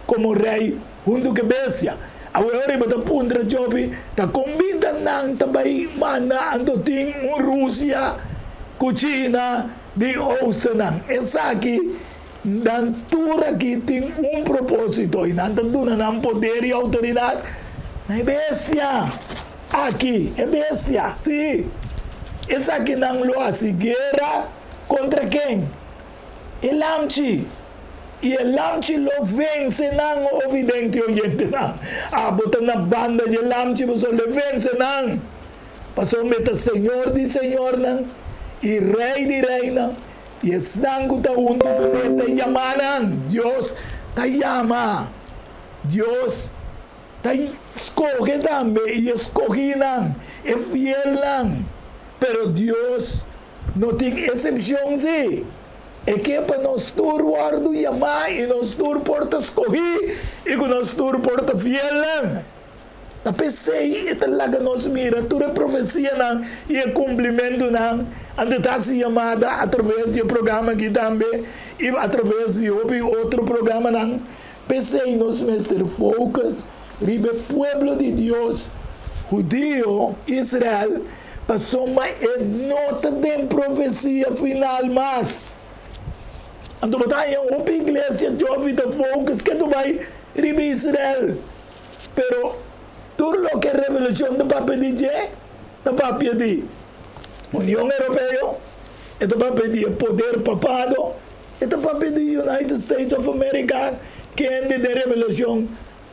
como rei junto com a bestia. Agora está punta jovem, está combinando não também mana ando tem Rússia, com China, de Oeste não. Essa aqui, tudo aqui tem propósito e não tem poder e autoridade. Não é bestia. Aqui é bestia, sim. Essa aqui não lo hace guerra contra quem? El Amchi. E el Amchi lo vence não evidente oyente não. Ah, bota na banda de el Amchi, você lo vence não. Passou meta Senhor de Senhor não. E Rei de Rei não. E estão com o mundo que te chamaram. Deus te chama. Deus te escoge também, e escoge não, é fiel não, pero Deus não tem exceção, sim. É que é para nós tur guardo e amar, e nós tur porta escoger, e que nós tur porta fiel não. A pensei, é talaga nós mira, tudo é profecia não, e é cumprimento não, ante está se chamada através do programa aqui também, e através de outro programa não. Pensei, nós mestre focus, ribe pueblo de Deus, judío, Israel, passou uma nota de profecia final mais. Então, uma igreja jovem de focus que tu vai ribe Israel. Pero, tudo o que é revelação do Papa diz, do Papa diz, União Europeia, e do Papa diz poder papado, e do Papa diz United States of America, que é de revelação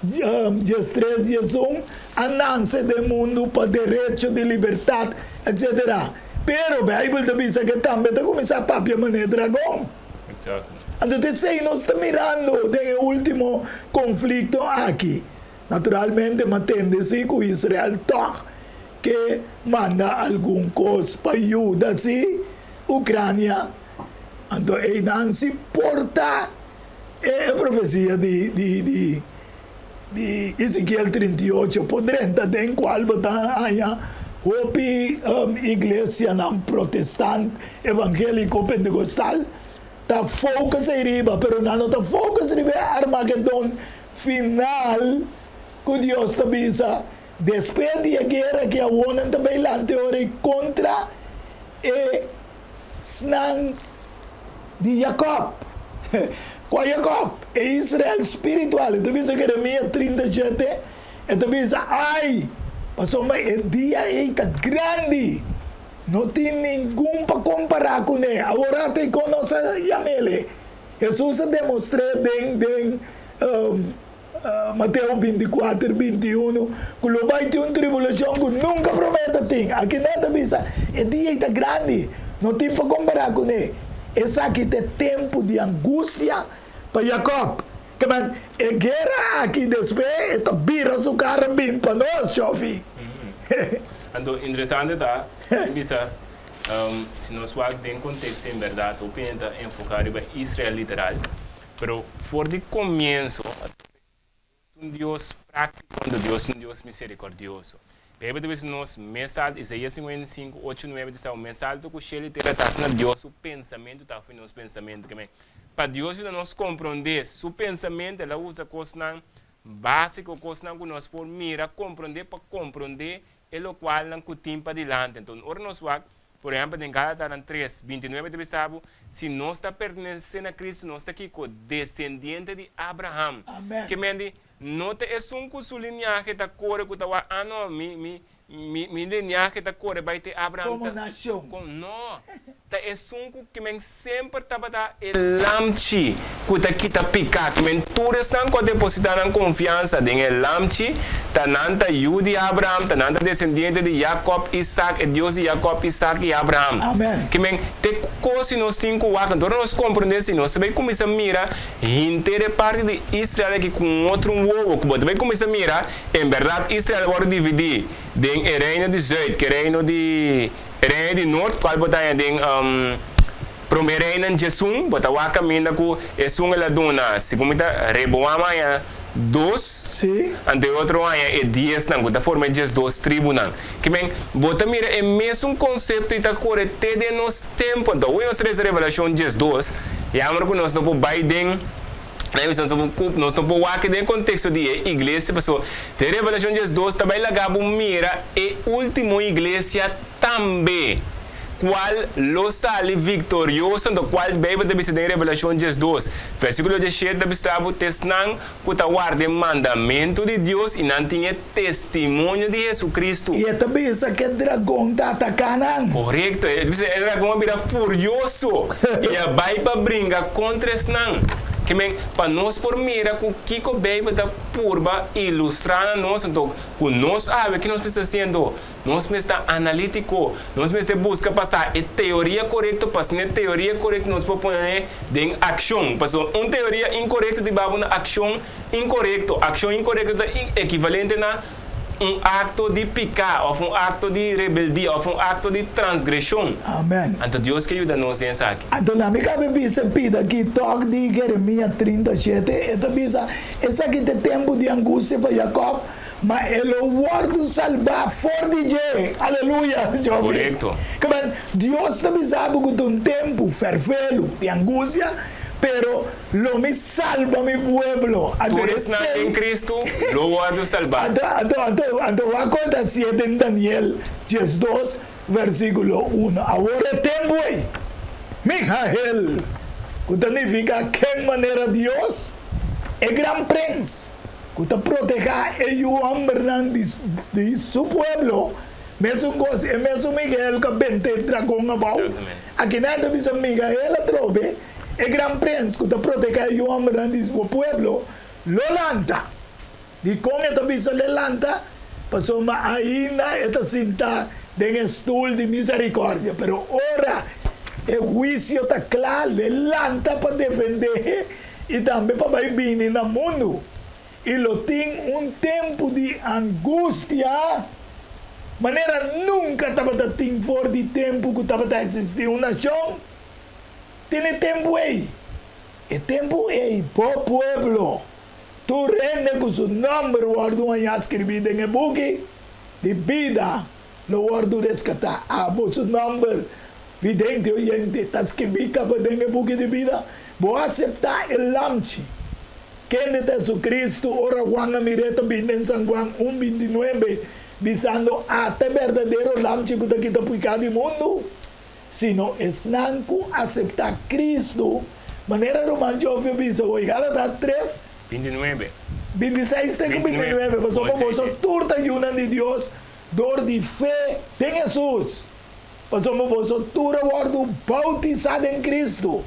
dias 3, dias 1, andança do mundo para direito de liberdade, etc. Pero a Bíblia diz que também está começando a papia maneira dragão. Entonces, nos está mirando del último conflicto aquí. Naturalmente, matende-se que Israel que manda algún cosa para ayudar sí, Ucrania. Entonces, Nancy porta a profecía de Ezequiel 38 por 30, en cual haya iglesia protestante, evangélico, pentecostal, está focus arriba, pero no está focus arriba Armagedón final, que Dios te avisa, después de la guerra que aguantan también la teoría contra Snan de Jacob. Com Jacob, é Israel espiritual. Então, diz Jeremias 37, então diz, ai, mas o dia é grande, não tem nenhum para comparar com ele. Agora, te conosco ele. Jesus demonstrou em Mateus 24, 21, que vai ter uma tribulação que nunca promete ter. Aqui nada diz, é dia é grande, não tem para comparar com ele. Esse aqui tem tempo de angústia para Jacob. Que man, a guerra aqui depois, vira sua cara bem para nós, jovem. Então, interessante, tá? Bisa, se nós vamos em contexto, em verdade, eu penso enfocar em Israel literal. Mas, por de começo, um Deus prático, um Deus misericordioso. Bebe de nós mensagem Isaías 55, 8, 9 diz o mensagem do que ele terá na Deus o pensamento está foi nosso pensamento também. Para Deus nós compreender seu pensamento, ela usa coisas básicas, coisas que nós por mira compreender para compreender é o qual não tem para diante. Então, ora nós vamos, por exemplo, em Gálatas 3, 29 diz se nós está pertencendo a Cristo, nós está aqui com descendente de Abraham. Amém. Que mende não te é um curso linear que está corre que tá não mi linear que está corre vai ter Abraham como nação não tá é um que men sempre tá para lamchi que tá aqui tá picar que men tudo estão com depositar confiança em lamchi tá nanta Yudi Abraham tá nanta descendente de Jacob Isaac é Deus de Jacob Isaac e Abraham. Amém. Que men te coisa nós cinco então nós compreender se nós também começa a mirar inteira parte de Israel aqui com outro ovo que também começa a mirar em verdade Israel agora dividir em reino de Zuid que reino de norte qual botar em primeiro reino de Jesum botar o caminho com Jesum ela dona segundo Reboama é 2 sim ante outro ano é 10 não da forma de 2 tribunal que bem bota mira é mesmo conceito e tá correte de nos tempo então o nosso revelação de 2 e amor que nós não Biden nós não podemos aqui dentro do contexto de igreja, pessoal. A revelação de 2 também lagabo mira e última igreja também. Qual lo sale victorioso, do qual bebe de visita em revelação de 2. Versículo 17 da bistrabo tesnan que guarda mandamento de Deus e não tinha testemunho de Jesus Cristo. E também isso que dragão está atacando. Correto, o dragão vira furioso e vai para brincar contra esnan. Que para nós por mira com Kiko Baby da purba ilustrar a nós então com nós sabe que nós estamos fazendo nós estamos analítico nós estamos busca passar a teoria correta passar a teoria correta nós podemos em ação passou uma teoria incorreta de babu na ação incorreto ação incorreta é equivalente na acto de picar ou acto de rebeldia ou acto de transgressão. Amém. Então Deus que ajuda nós nessa aqui. Então a minha cabeça pida que toque de Jeremias 37, então bisa esse aqui tem tempo de angústia para Jacob, mas ele guarda salvar fora de Jé. Aleluia. Correto. Deus também sabe que tem um tempo fervelo de angústia. Pero lo me salva mi pueblo. Tú eres en Cristo, lo voy a salvar. Entonces va a contar 7 en Daniel 2, versículo 1. Ahora tempo, Mijael, que significa que en manera Dios es gran prince, que te proteja ellos de su pueblo. Mesmo Miguel que vente dragão abaixo. Aqui nada diz Miguel a trobe. El gran prince que te protege yo hombre de su pueblo lo lanta y con esta visa le lanta pasó más ainda esta cinta de un estúl de misericordia pero ahora El juicio está claro, delanta para defender y también para vivir en el mundo. Y lo tiene un tiempo de angustia, manera nunca estaba tan fuera de tiempo que estaba a existir una nación. Tiene tiempo ahí. El tiempo es por pueblo. Tú rende con su nombre, guardo allá escribido en el buque de vida, lo guardo rescatar. Su nombre, vidente oyente, está escrito en el buque de vida. Voy a aceptar el lamchi. ¿Quién de Jesucristo? Ora Juan Amireta, en San Juan 1:29, visando hasta verdadero lamchi que está quitado por cada mundo. Sino es nanco aceptar Cristo. Manera romana yo visa hoy. Gálatas 3. 29. 26 tengo 29. Pues somos vosotros turta y una de Dios. Dor de fe en Jesús. Pues somos vosotros turta guardo bautizado en Cristo.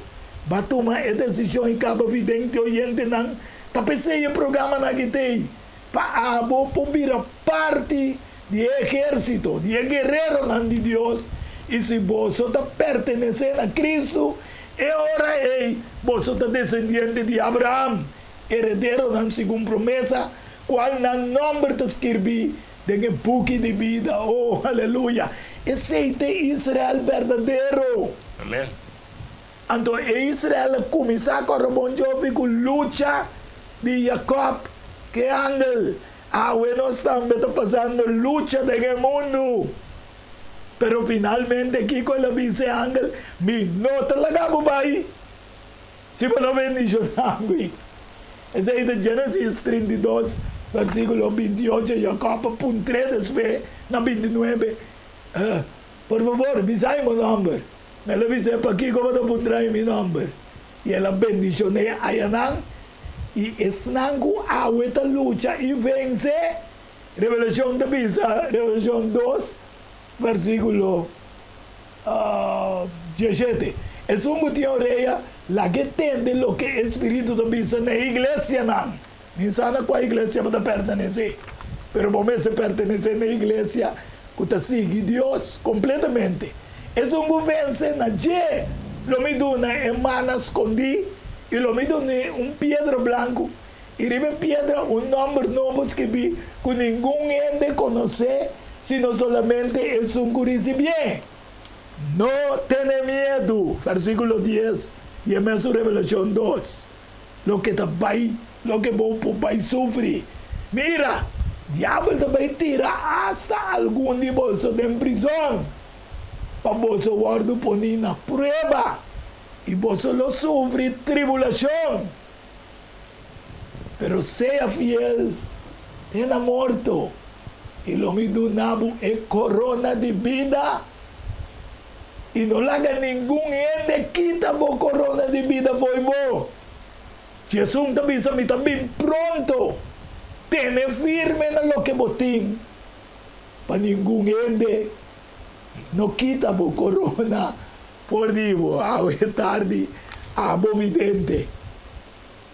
Va a tomar esta decisión y cada vidente oyente nan. Tapese el programa na que tem. Para vir a parte de ejército, de guerrero nan de Dios. Y si vosotros pertenecen a Cristo, ahora vosotros descendientes de Abraham, heredero dan según promesa, cual en nombre te escribí en el buque de vida. Oh, aleluya. Ese es Israel verdadero. Amén. Entonces Israel comienza a correr con lucha de Jacob, que ángel. Bueno, están pasando lucha en el mundo. Pero finalmente aquí con la vice ángel, mi nota la acabo ahí. Si me lo bendición ángel. Ese es de Génesis 32, versículo 28, Jacob, punto 3 después, na 29. Por favor, visai mi nombre. Me lo dice para aquí como te pondrá mi nombre. Y él bendicioné a Yanán. Y es nangu a esta lucha y vence. Revelación de Visa, Revelación 2. Versículo 17. Es un motivo real la que entiende lo que el Espíritu de Dios en la iglesia. Ni sabe cuál iglesia va a pertenecer. Pero por mí se pertenece a la iglesia que te sigue Dios completamente. Es un vence na je. Lo me da una hermana escondí y lo me da un piedra blanco. Y arriba piedra un nombre nuevo escribí que ningún ende conoce, sino solamente es un curisi bien. No tiene miedo. Versículo 10. Y en su Revelación 2. Lo que te va, lo que vos vais a sufrir. Mira, diablo te va a tirar hasta algún de vosotros en prisión. Para vosotros guardar poner una prueba. Y vosotros lo sufrir tribulación. Pero sea fiel, tenga muerto. Y lo mismo nabo es corona de vida. Y no le haga ningún ende quita vos corona de vida fue vos. Jesús te avisa a mí también pronto. Tiene firme en lo que vos tenés. Para ningún ende no quita vos corona por divo. Es tarde. Vos vidente.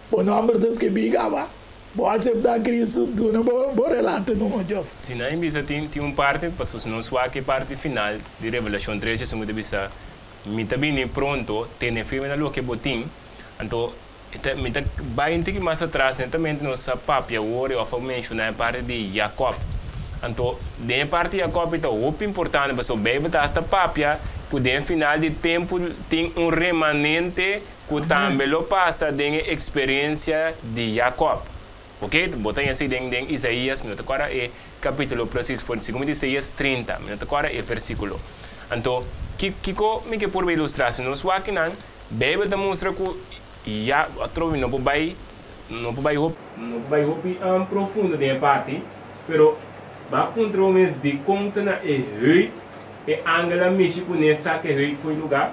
Por nombre de que vigaba. Vou aceitar Cristo, tu não vou relatar no meu. Se não invisa tem parte, para se não soar que parte final de Revelação 3, se muito bisa, me também pronto, tem firme na lo que botim, então me tá bem que mais atrás, também nossa papia hoje eu mencionar a parte de Jacob, então de parte de Jacob é muito importante, para o bebê tá esta papia, que no final de tempo tem remanente que também lo passa de experiência de Jacob. Ok? Botei assim em Isaías, minuto agora é capítulo preciso, foi segundo Isaías 30, minuto agora é versículo. Então, Kiko me que por ilustração, nós aqui não, bebe da mostra que já outro não vai profundo de parte, pero vai contra o mês de conta na rei e angela mexe com nessa que rei foi lugar.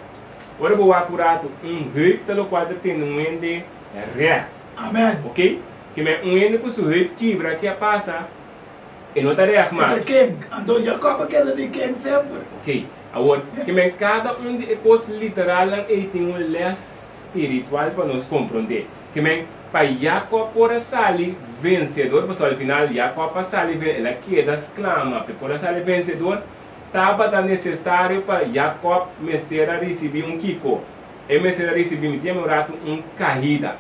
Agora vou acurato rei pelo quadro tem ende ré. Amém. Ok? Que me ende com o rei quebra que passa e não tá ré mais. É quem? Então Jacob quer de quem sempre. Ok. Agora, que me cada de coisas literal e tem lés espiritual para nos compreender. Que me para Jacob por sair vencedor, pessoal, al final Jacob sair ela queda exclama, por sair vencedor, estava tan necessário para Jacob mesera receber kiko. E mesera receber um rato caída.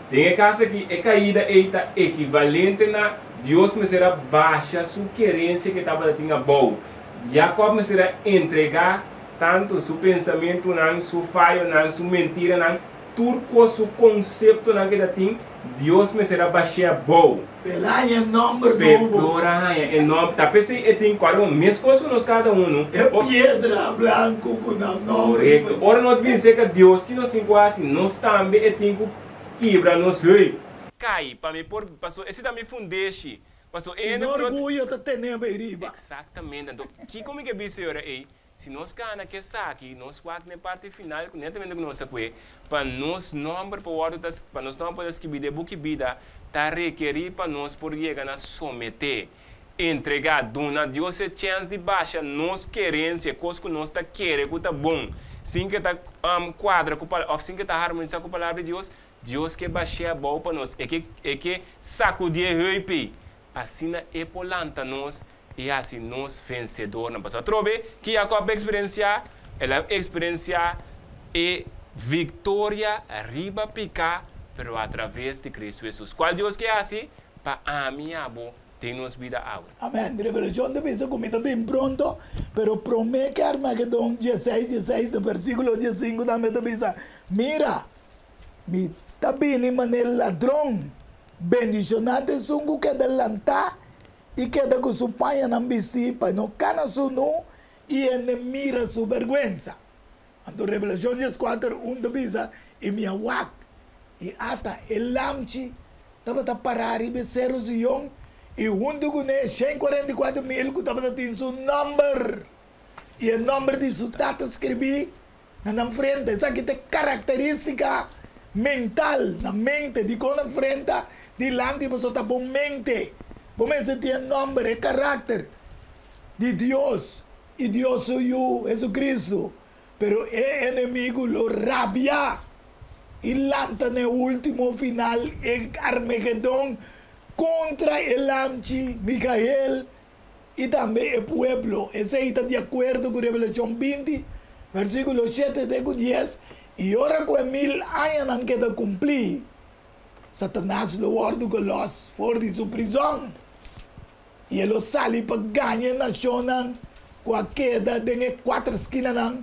Tem caso que a caída é equivalente na Deus mesera baixa sua querência que estava tinha bom. Jacob mesera entregar tanto seu pensamento, não, sua falha, não, sua mentira, não, tudo seu conceito não que tem, Deus mesera baixa bom. Pela em nome do Pela em nome, tá pensando que tem quase mesmo coisa nós cada um. É pedra branco com o nome. Correto. Ora nós vimos que Deus que nós enquadra, nós também tem que quebrar nos rei. Cai para me por passou, esse também fundeixe. Passou em orgulho tá tendo riba. Exatamente. Então, que como que é senhora aí? Se nós cana que aqui, nós quatro na parte final, netamente nós aqui, para nós número para nós não podemos escrever de book vida, tá requerir para nós por chegar a someter, entregar, dona Deus a chance de baixa nós querência, coisa que nós tá querendo, que tá bom, sim que tá quadra, ou sim que tá harmonizar com a palavra de Deus, Deus que baixa bom para nós, é que sacudir rei, passina e polanta nós. E assim nós vencedor na passada. Trove que Jacob experiencia, ela experiencia e vitória riba picar, pero através de Cristo Jesus. Qual Deus que é assim? Para a minha abo tem nos vida agora. Amém. Revelação de vez comida bem pronto, pero promete que Armagedon 16 do versículo 15 da metabisa. Mira, mi tabini manel ladrão, bendicionate sungu que adelantar. E queda com seu pai a não vestir, para não cana su nu, e ele mira sua vergüenza. Então, Revelação 4, 1 de bisa, e minha wak, e ata, el lamchi, estava a parar e becer o zion, e junto com ele, 144 mil, que estava a ter seu número, e o número de sua data escrevi, na frente, essa que tem característica mental, na mente, de quando na frente, de lá, você está com mente. Começa a ter nome e caráter de Deus. E Deus sou eu, Jesucristo. Pero o inimigo lo rabia. E lança no último final em Armagedon contra el Amchi, Micael e também o pueblo. Esse está de acordo com Revelação 20, versículo 7 até 10. E ora com 1000 anos não queda cumprir. Satanás lo guarda com los fora de sua prisão. E ele sale para ganhar na nação com a queda de 4 esquinas,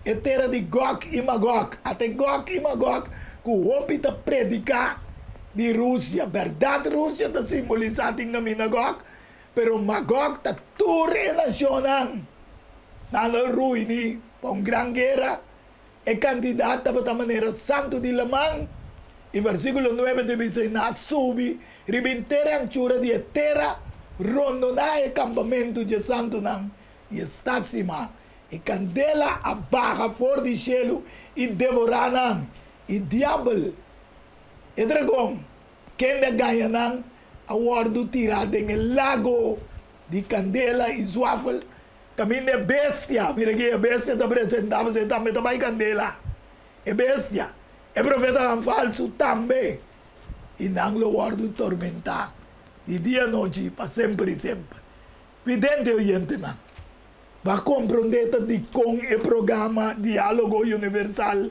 e terra de Gog e Magog. Até Gog e Magog, que o homem está predicar de Rússia. Verdade, Rússia está simbolizada em Magog, pero Magog está toda a nação. Na ruína, para uma grande guerra, é candidato para a maneira santo de Lamang. E versículo 9 diz: na sube, ribintera anchura de terra, rondonai campamento de santo não, e está acima, e candela abaja fora de cielo, e devoraram, e diabo, e dragão, quem ganha não, a guardo tirado em lago de candela e suafel, caminho de bestia, mira que a bestia está apresentava, você também está candela, é bestia, é profeta falso também, e não lo guardo tormentar. De dia e noite, para sempre e sempre. Vidente oyente não. Vai compreender de com o programa Diálogo Universal.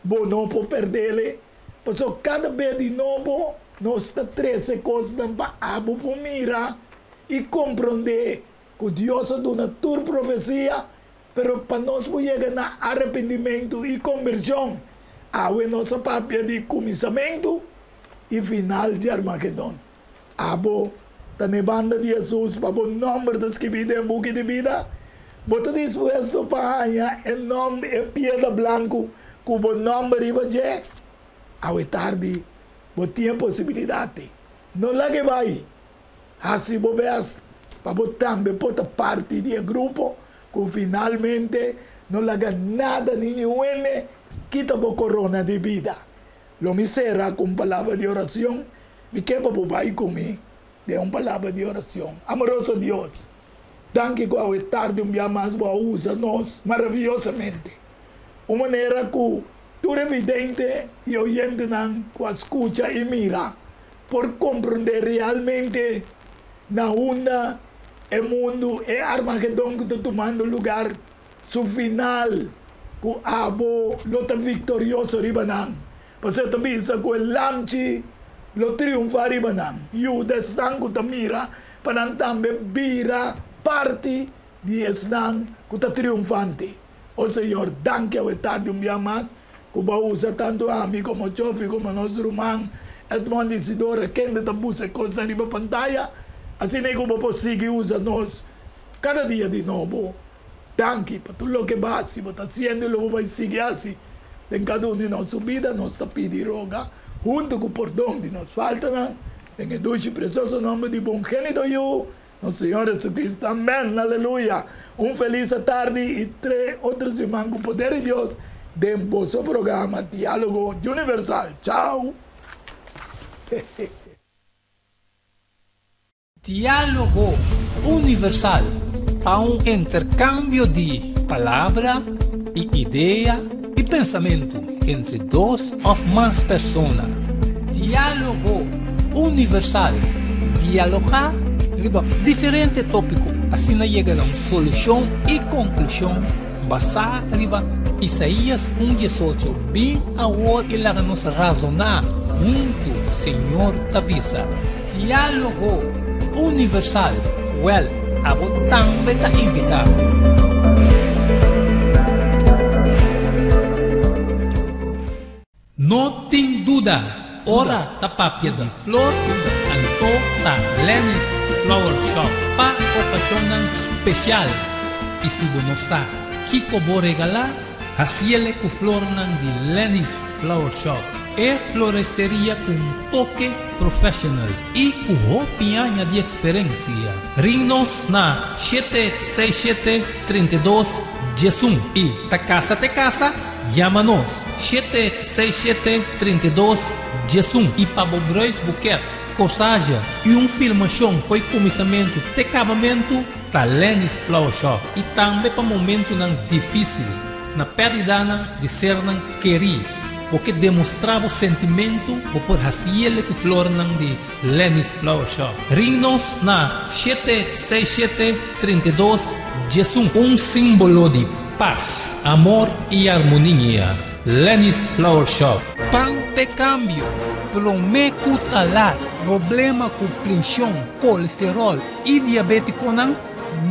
Bom, não pode perder. Porque cada vez de novo, nós temos 13 coisas para abo por mirar e compreender que Deus é uma tua profecia, mas para nós chegar no arrependimento e conversão, há a nossa papel de começamento e final de Armagedon. Abo, tá na banda de Jesus, para o nome das que vida em book de vida, bota disposto para ganhar em nome e piedra branco, com o nome de Ibaje, ao tarde, botinha possibilidade. Não lá que vai, assim bobeas, para botar parte de grupo, que finalmente não laga nada, nenhum, quita o corona de vida. Lo misera com palavra de oração, me quebra por vai comigo, de uma palavra de oração. Amoroso Deus, danke que ao tarde dia mais usa nós maravilhosamente. Uma maneira que tu evidente e oyente não escuta e mira, por compreender realmente na una el mundo é Armagedon que está tomando lugar su final com abo lota victorioso ribanan você também bisa com el lamchi lo triunfa ribanan e o destan que mira para também vira parte de estan que está triunfante. O Senhor, danke a tarde dia mais que usa tanto a mim como Chofi como nosso irmão Edmond Isidora quem está buscando coisa riba pantalla assim nem como possível usa nós cada dia de novo. Danke para tudo o que vai se está fazendo lo vai seguir assim em cada um de nossa vida nós está pedindo roga junto com o perdão de nos falta em o doce precioso nome de bom gênito eu nosso Senhor Jesus Cristo amém aleluia feliz tarde e 3 outros irmãos com poder de Deus de vosso programa Diálogo Universal tchau. Diálogo Universal há intercâmbio de palavra e ideia e pensamento entre duas ou mais pessoas. Diálogo Universal. Dialogar riba diferente tópico, assim chega a uma solução e conclusão basada riba Isaías 1:18. Bem a hora e lá nos razonar junto, Senhor Tabisa. Diálogo Universal. Well, abo também está invitado. Não tem dúvida, ora tapapia de flor, anto ta Lenny's Flower Shop para ocasião especial. E se você sabe que vou regalar, assim com flor de Lenny's Flower Shop. É floresteria com toque profissional e com roupinha de experiência. Ring-nos na 767-32-11 e ta casa, chama-nos 767-32-11 e para Bobrois Buquet, corsagem e filmação foi comissamento de acabamento da Lenny's Flower Shop e também para momento difícil na perda de ser querido. Porque demonstrava o sentimento por fazer que flor de Lenny's Flower Shop. Ring-nos na 767-32-11 símbolo de paz, amor e harmonia. Lenny's Flower Shop. Pan de cambio, prometo talar, problema com pressão, colesterol e diabetes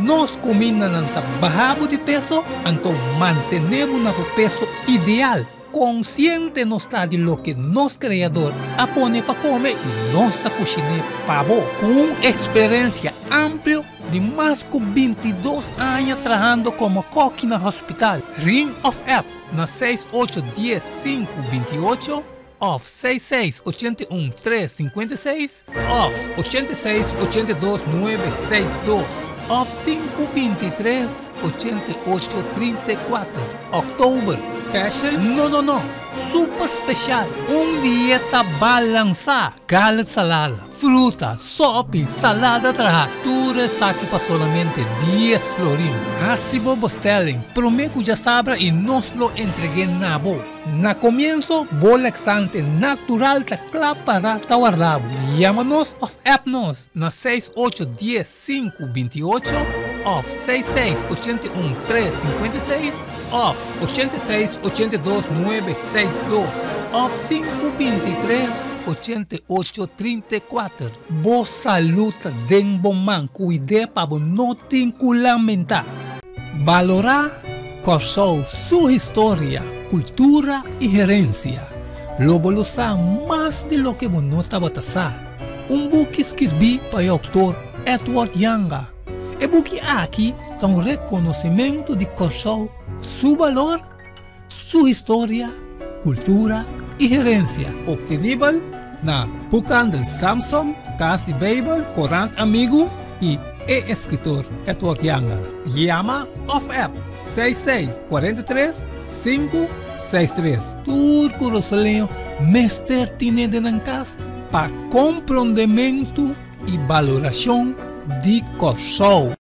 nós combinamos bajamos de peso, então mantenemos o peso ideal. Consciente não está de lo que nosso criador apone para comer e nossa cozinha pavo com experiência ampla de mais de 22 anos trabalhando como coque no hospital. Ring of App na 6810-528 off 6681-356 off 8682-962 off 523-8834 October Special? No. Super especial. Dieta balançada. Gallet salada, fruta, sopa, salada traja. Tudo saque para solamente 10 florins. Assim vos telling. Prometo já sabra e nos lo entreguei na boa. Na comienzo, bolexante natural ta para tawarrabo. Llámanos of appnos na 6810-528 off 6681-356 off 8682-962 off 523-8834. Boa saúde den bom man, cuide para não te lamentar. Valorar Corsou sua história, cultura e herência. Lobo lo sabe mais de lo que você estava passando. Book escrevi para o autor Edward Younger. E book aqui é reconhecimento de Corsou, seu valor, sua história, cultura e herência. Obtenível na Bucan Samson, Casa de Bible, Corant Amigo e escritor Edward Younger. Llama of App 6643-563. Turco Rosalinho, mestre tiene de nancas para compreendimento e valoração de Corsou.